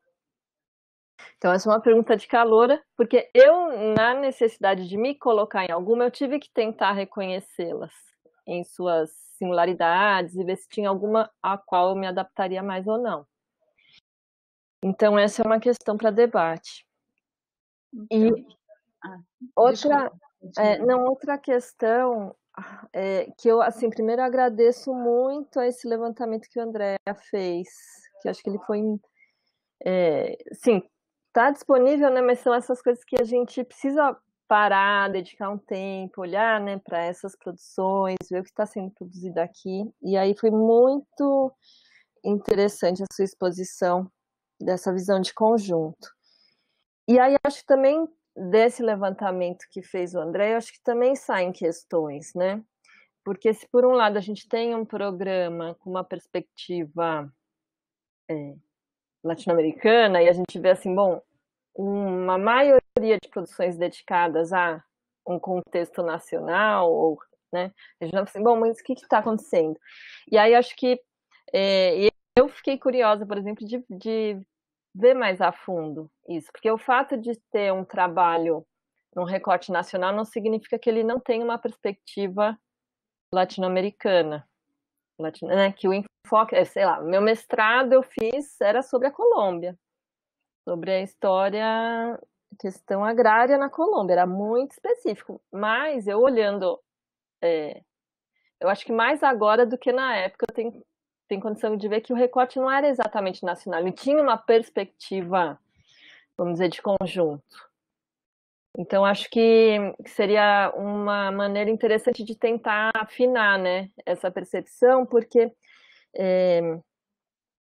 Então, essa é uma pergunta de caloura, porque eu, na necessidade de me colocar em alguma, eu tive que tentar reconhecê-las em suas singularidades e ver se tinha alguma a qual eu me adaptaria mais ou não. Então, essa é uma questão para debate. E outra questão que eu, assim, primeiro agradeço muito a esse levantamento que o André fez, que acho que ele foi, sim, está disponível, né, mas são essas coisas que a gente precisa parar, dedicar um tempo, olhar, né, para essas produções, ver o que está sendo produzido aqui. E aí foi muito interessante a sua exposição dessa visão de conjunto. E aí acho que também desse levantamento que fez o André, eu acho que também saem questões, né? Porque se por um lado a gente tem um programa com uma perspectiva latino-americana e a gente vê assim, bom, uma maioria de produções dedicadas a um contexto nacional, ou, né, a gente não assim, bom, mas o que está acontecendo? E aí acho que eu fiquei curiosa, por exemplo, de ver mais a fundo isso, porque o fato de ter um trabalho num recorte nacional não significa que ele não tenha uma perspectiva latino-americana. né, que o enfoque, sei lá, meu mestrado eu fiz, era sobre a Colômbia, sobre a história, questão agrária na Colômbia, era muito específico, mas eu olhando, eu acho que mais agora do que na época eu tenho condição de ver que o recorte não era exatamente nacional, ele tinha uma perspectiva, vamos dizer, de conjunto. Então, acho que seria uma maneira interessante de tentar afinar, né, essa percepção, porque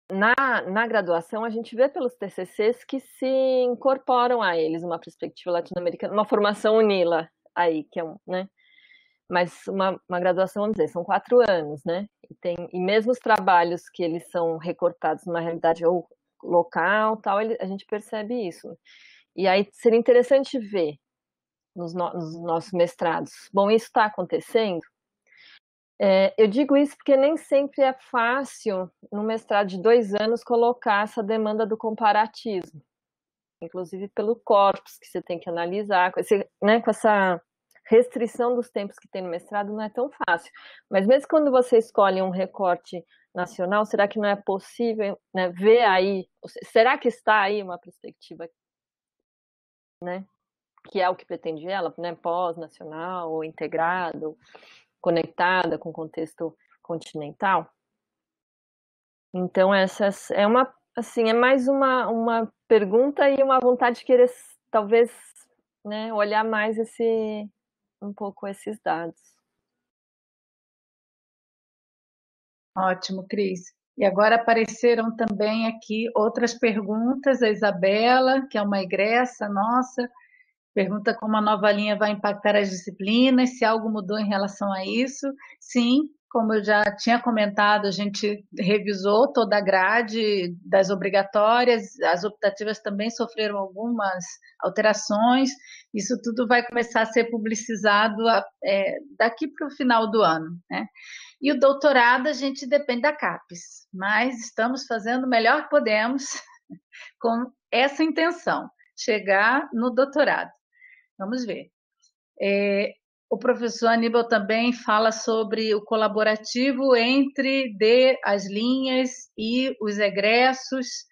na graduação a gente vê pelos TCCs que se incorporam a eles uma perspectiva latino-americana, uma formação UNILA aí, que é né, mas uma graduação, vamos dizer, são 4 anos, né, e mesmo os trabalhos que eles são recortados numa realidade ou local, tal, a gente percebe isso. E aí seria interessante ver nos nossos mestrados. Bom, isso está acontecendo? Eu digo isso porque nem sempre é fácil, no mestrado de 2 anos, colocar essa demanda do comparatismo, inclusive pelo corpus que você tem que analisar, com essa restrição dos tempos que tem no mestrado, não é tão fácil. Mas mesmo quando você escolhe um recorte nacional, será que não é possível, né, ver aí, será que está aí uma perspectiva, né, que é o que pretende ela, né, pós-nacional, ou integrado, conectada com o contexto continental? Então, essas é mais uma pergunta e uma vontade de querer, talvez, né, olhar mais um pouco esses dados. Ótimo, Cris. E agora apareceram também aqui outras perguntas. A Isabela, que é uma egressa nossa, pergunta como a nova linha vai impactar as disciplinas, se algo mudou em relação a isso. Sim, como eu já tinha comentado, a gente revisou toda a grade das obrigatórias, as optativas também sofreram algumas alterações. Isso tudo vai começar a ser publicizado daqui para o final do ano, né? E o doutorado a gente depende da CAPES, mas estamos fazendo o melhor que podemos com essa intenção, chegar no doutorado. Vamos ver. O professor Aníbal também fala sobre o colaborativo entre as linhas e os egressos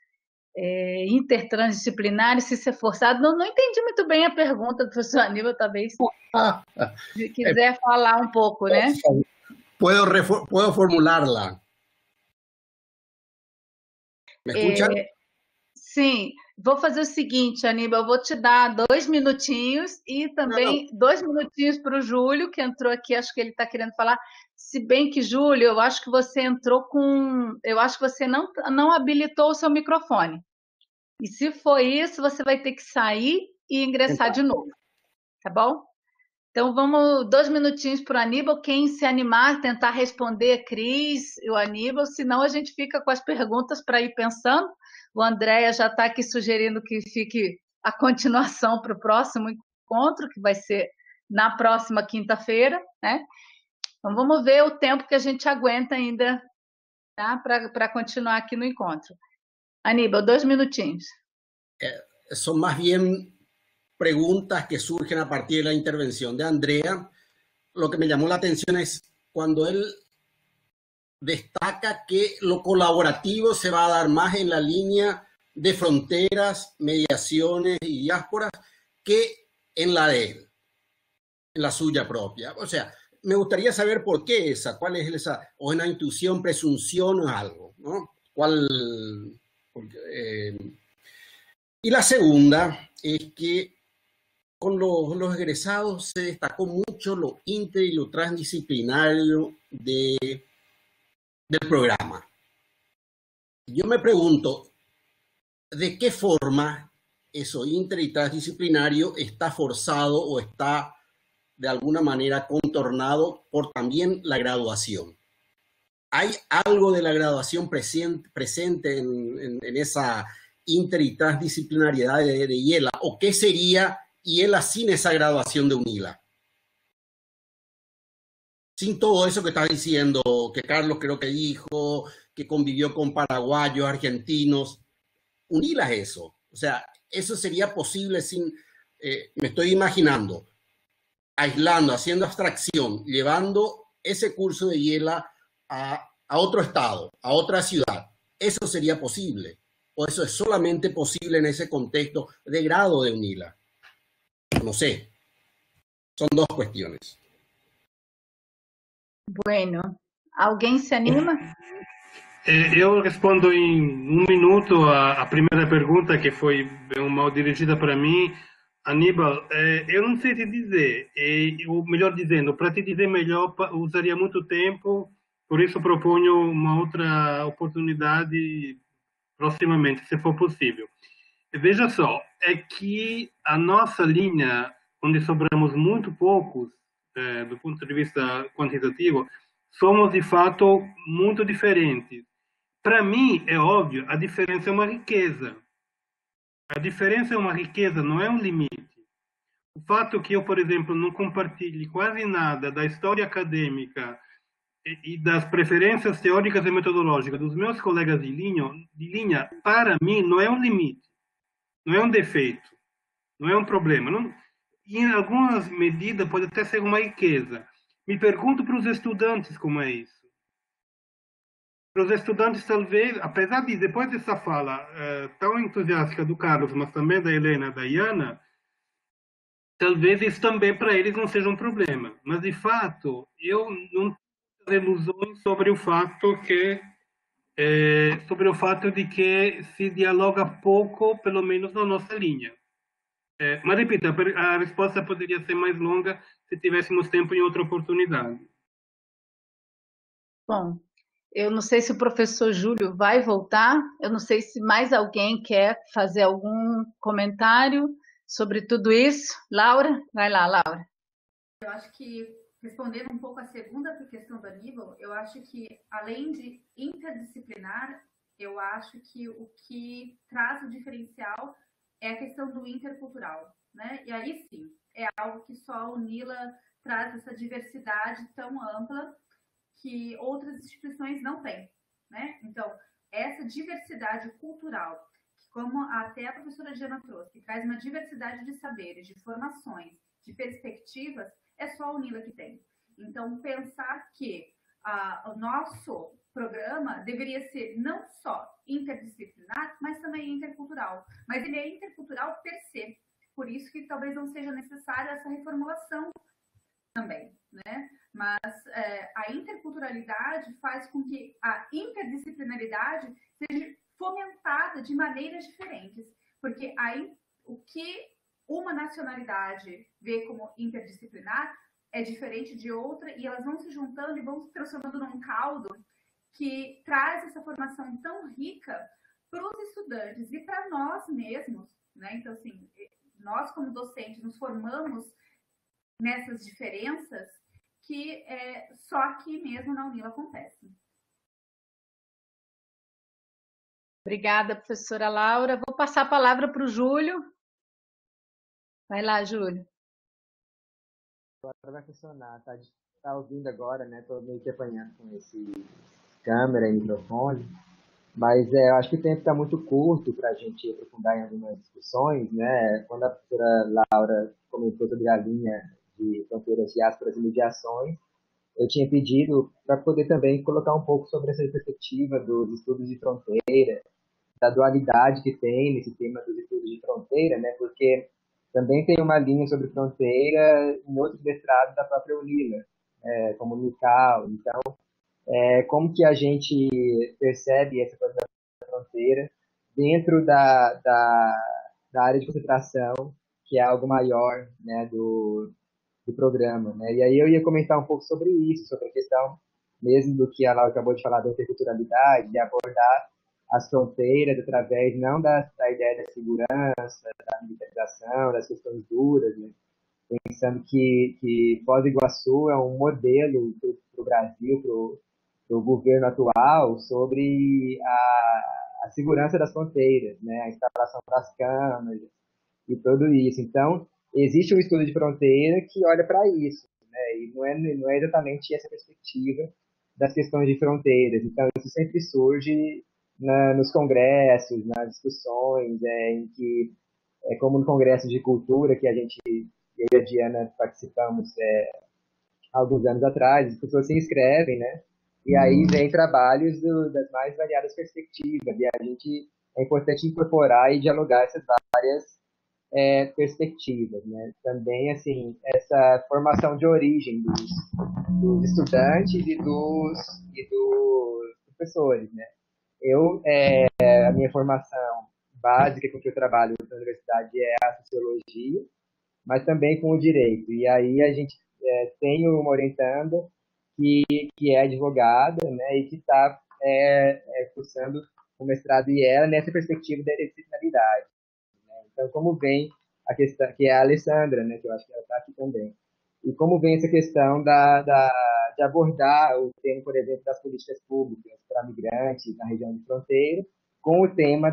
intertransdisciplinares, se ser forçado. Não entendi muito bem a pergunta do professor Aníbal, talvez se quiser falar um pouco, né? Puedo formularla. ¿Me escuchan? Sim. Vou fazer o seguinte, Aníbal, eu vou te dar 2 minutinhos e também 2 minutinhos para o Júlio, que entrou aqui, acho que ele está querendo falar. Se bem que, Júlio, eu acho que você entrou com... Eu acho que você não habilitou o seu microfone. E se for isso, você vai ter que sair e ingressar de novo. Tá bom? Então, vamos 2 minutinhos para o Aníbal. Quem se animar, tentar responder a Cris e o Aníbal, senão a gente fica com as perguntas para ir pensando. O Andréia já está aqui sugerindo que fique a continuação para o próximo encontro, que vai ser na próxima quinta-feira, né? Então, vamos ver o tempo que a gente aguenta ainda, tá? Para continuar aqui no encontro. Aníbal, 2 minutinhos. Son más bien preguntas que surgen a partir de la intervención de Andrea. Lo que me llamó la atención es cuando él destaca que lo colaborativo se va a dar más en la línea de fronteras, mediaciones y diásporas que en la de él, en la suya propia. O sea, me gustaría saber por qué esa, cuál es esa, o es una intuición, presunción o algo, ¿no? Y la segunda es que con los egresados se destacó mucho lo inter y lo transdisciplinario del programa. Yo me pregunto, ¿de qué forma eso inter y transdisciplinario está forzado o está de alguna manera contornado por también la graduación? ¿Hay algo de la graduación presente en esa inter y transdisciplinariedad de IELA? ¿O qué sería IELA sin esa graduación de UNILA? Sin todo eso que estás diciendo, que Carlos creo que dijo, que convivió con paraguayos, argentinos. UNILA es eso. O sea, eso sería posible sin, me estoy imaginando, aislando, haciendo abstracción, llevando ese curso de IELA a a otro estado, a otra ciudad. ¿Eso sería posible? ¿O eso es solamente posible en ese contexto de grado de UNILA? No sé. Son dos cuestiones. Bueno, alguém se anima? Eu respondo em um minuto a primeira pergunta, que foi mal dirigida para mim. Aníbal, eu não sei te dizer, ou melhor dizendo, para te dizer melhor, usaria muito tempo, por isso proponho uma outra oportunidade proximamente, se for possível. Veja só, é que a nossa linha, onde sobramos muito poucos, do ponto de vista quantitativo, somos de fato muito diferentes. Para mim, é óbvio, a diferença é uma riqueza. A diferença é uma riqueza, não é um limite. O fato que eu, por exemplo, não compartilhe quase nada da história acadêmica e das preferências teóricas e metodológicas dos meus colegas de linha, para mim, não é um limite, não é um defeito, não é um problema. Não, em algumas medidas, pode até ser uma riqueza. Me pergunto para os estudantes como é isso. Para os estudantes, talvez, apesar de, depois dessa fala tão entusiástica do Carlos, mas também da Helena, da Iana, talvez isso também para eles não seja um problema. Mas, de fato, eu não tenho ilusões sobre o fato de que se dialoga pouco, pelo menos na nossa linha. Mas, repito, a resposta poderia ser mais longa se tivéssemos tempo em outra oportunidade. Bom, eu não sei se o professor Júlio vai voltar, eu não sei se mais alguém quer fazer algum comentário sobre tudo isso. Laura? Vai lá, Laura. Eu acho que, respondendo um pouco a segunda questão do Aníbal, eu acho que, além de interdisciplinar, eu acho que o que traz o diferencial é a questão do intercultural, né? E aí sim, é algo que só a UNILA traz essa diversidade tão ampla que outras instituições não têm, né? Então, essa diversidade cultural, como até a professora Diana trouxe, que traz uma diversidade de saberes, de formações, de perspectivas, é só a UNILA que tem. Então, pensar que o nosso programa deveria ser não só interdisciplinar, mas também intercultural. Mas ele é intercultural per se. Por isso que talvez não seja necessária essa reformulação também, né? Mas a interculturalidade faz com que a interdisciplinaridade seja fomentada de maneiras diferentes, porque aí o que uma nacionalidade vê como interdisciplinar é diferente de outra, e elas vão se juntando e vão se transformando num caldo que traz essa formação tão rica para os estudantes e para nós mesmos, né? Então, assim, nós como docentes nos formamos nessas diferenças que só aqui mesmo na UNILA acontece. Obrigada, professora Laura. Vou passar a palavra para o Júlio. Vai lá, Júlio. Agora vai funcionar. Tá ouvindo agora, né? Estou meio que apanhando com esse câmera e microfone. Mas eu acho que o tempo está muito curto para a gente aprofundar em algumas discussões, né? Quando a professora Laura comentou sobre a linha de fronteiras, diásporas e mediações, eu tinha pedido para poder também colocar um pouco sobre essa perspectiva dos estudos de fronteira, da dualidade que tem nesse tema dos estudos de fronteira, né? Porque também tem uma linha sobre fronteira em outros mestrados da própria UNILA, como o MICAL. Então, como que a gente percebe essa coisa da fronteira dentro da área de concentração, que é algo maior, né, do programa, né? E aí eu ia comentar um pouco sobre isso, sobre a questão mesmo do que a Laura acabou de falar da interculturalidade, de abordar as fronteiras através não da ideia da segurança, da militarização, das questões duras, né? Pensando que Foz do Iguaçu é um modelo para o Brasil, para o governo atual, sobre a segurança das fronteiras, né? A instalação das câmeras e tudo isso. Então, existe um estudo de fronteira que olha para isso, né? E não é exatamente essa perspectiva das questões de fronteiras. Então, isso sempre surge nos congressos, nas discussões, em que, como no Congresso de Cultura, que eu e a Diana participamos há alguns anos atrás, as pessoas se inscrevem, né? E aí vem trabalhos das mais variadas perspectivas, e é importante incorporar e dialogar essas várias perspectivas, né? Também, assim, essa formação de origem dos estudantes e dos professores, né? A minha formação básica com que eu trabalho na universidade é a sociologia, mas também com o direito. E aí a gente tem uma orientanda que é advogada, né, e que está cursando o mestrado e ela nessa perspectiva da interdisciplinaridade. Né? Então, como vem a questão, que é a Alessandra, né, que eu acho que ela está aqui também, e como vem essa questão de abordar o tema, por exemplo, das políticas públicas para migrantes na região de fronteira, com o tema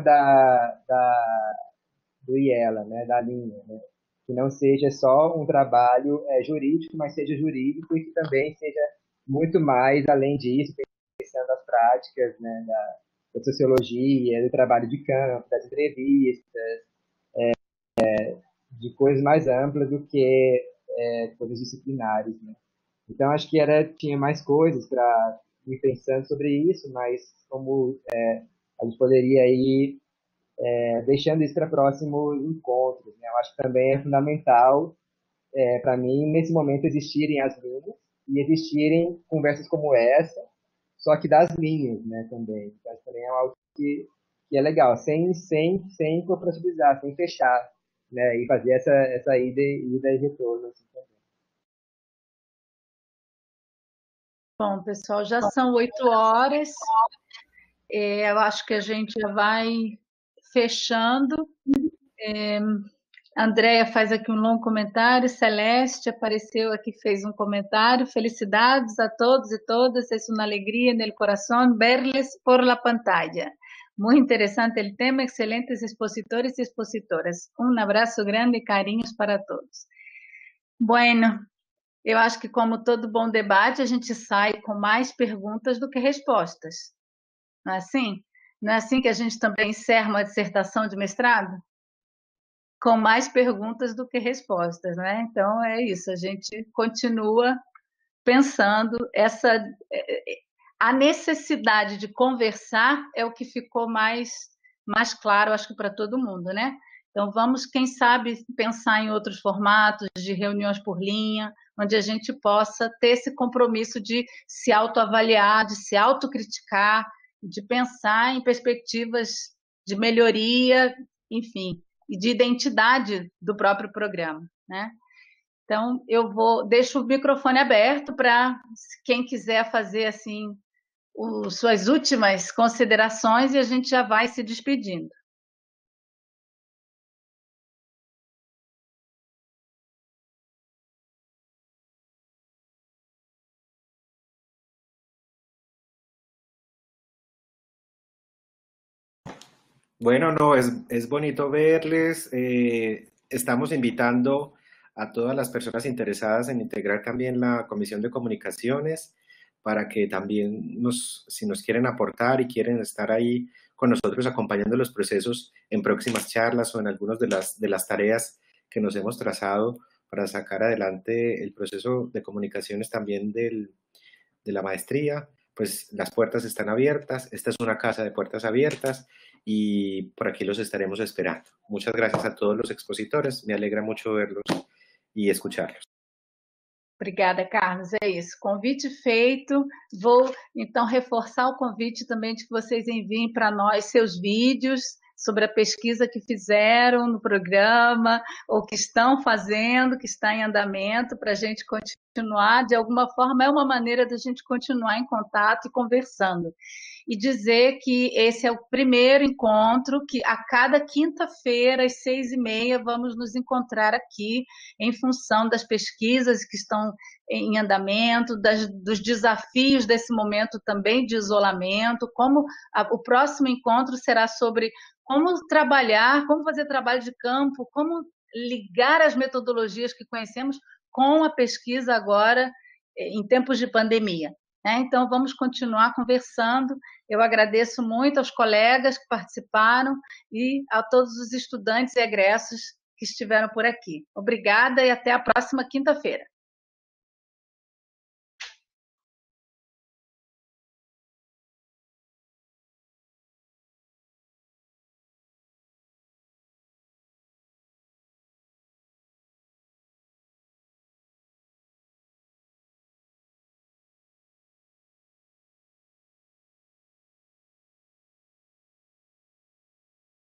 do IELA, né, da linha, né? Que não seja só um trabalho jurídico, mas seja jurídico e que também seja muito mais, além disso, pensando as práticas, né, da sociologia, do trabalho de campo, das entrevistas, de coisas mais amplas do que coisas disciplinares, né? Então, acho que tinha mais coisas para ir pensando sobre isso, mas como a gente poderia ir deixando isso para próximos encontros, né? Eu acho que também é fundamental, para mim, nesse momento, existirem as linhas e existirem conversas como essa, só que das linhas, né, também. Então, também é algo que é legal, sem corporativizar, sem fechar, né, e fazer essa ida e retorno, assim, também. Bom, pessoal, já são 8 horas. Eu acho que a gente já vai fechando. Andréia faz aqui um longo comentário, Celeste apareceu aqui, fez um comentário. Felicidades a todos e todas, é uma alegria no coração verles por la pantalla. Muito interessante o tema, excelentes expositores e expositoras. Um abraço grande e carinhos para todos. Bueno, eu acho que como todo bom debate, a gente sai com mais perguntas do que respostas. Não é assim? Não é assim que a gente também encerra uma dissertação de mestrado? Com mais perguntas do que respostas, né? Então é isso, a gente continua pensando a necessidade de conversar é o que ficou mais claro, acho que para todo mundo, né? Então vamos, quem sabe, pensar em outros formatos de reuniões por linha, onde a gente possa ter esse compromisso de se autoavaliar, de se autocriticar, de pensar em perspectivas de melhoria, enfim, e de identidade do próprio programa, né? Então, deixo o microfone aberto para quem quiser fazer assim suas últimas considerações e a gente já vai se despedindo. Bueno, no, es bonito verles. Estamos invitando a todas las personas interesadas en integrar también la Comisión de Comunicaciones para que también si nos quieren aportar y quieren estar ahí con nosotros acompañando los procesos en próximas charlas o en algunas de las tareas que nos hemos trazado para sacar adelante el proceso de comunicaciones también de la maestría, pues las puertas están abiertas. Esta es una casa de puertas abiertas y por aquí los estaremos esperando. Muchas gracias a todos los expositores. Me alegra mucho verlos e escucharlos. Obrigada, Carlos. É isso. Convite feito. Vou, então, reforçar o convite também de que vocês enviem para nós seus vídeos sobre a pesquisa que fizeram no programa ou que estão fazendo, que está em andamento, para a gente continuar. De alguma forma, é uma maneira da gente continuar em contato e conversando. E dizer que esse é o primeiro encontro, que a cada quinta-feira, às 6h30, vamos nos encontrar aqui em função das pesquisas que estão em andamento, dos desafios desse momento também de isolamento, como o próximo encontro será sobre como trabalhar, como fazer trabalho de campo, como ligar as metodologias que conhecemos com a pesquisa agora em tempos de pandemia. Então, vamos continuar conversando. Eu agradeço muito aos colegas que participaram e a todos os estudantes e egressos que estiveram por aqui. Obrigada e até a próxima quinta-feira.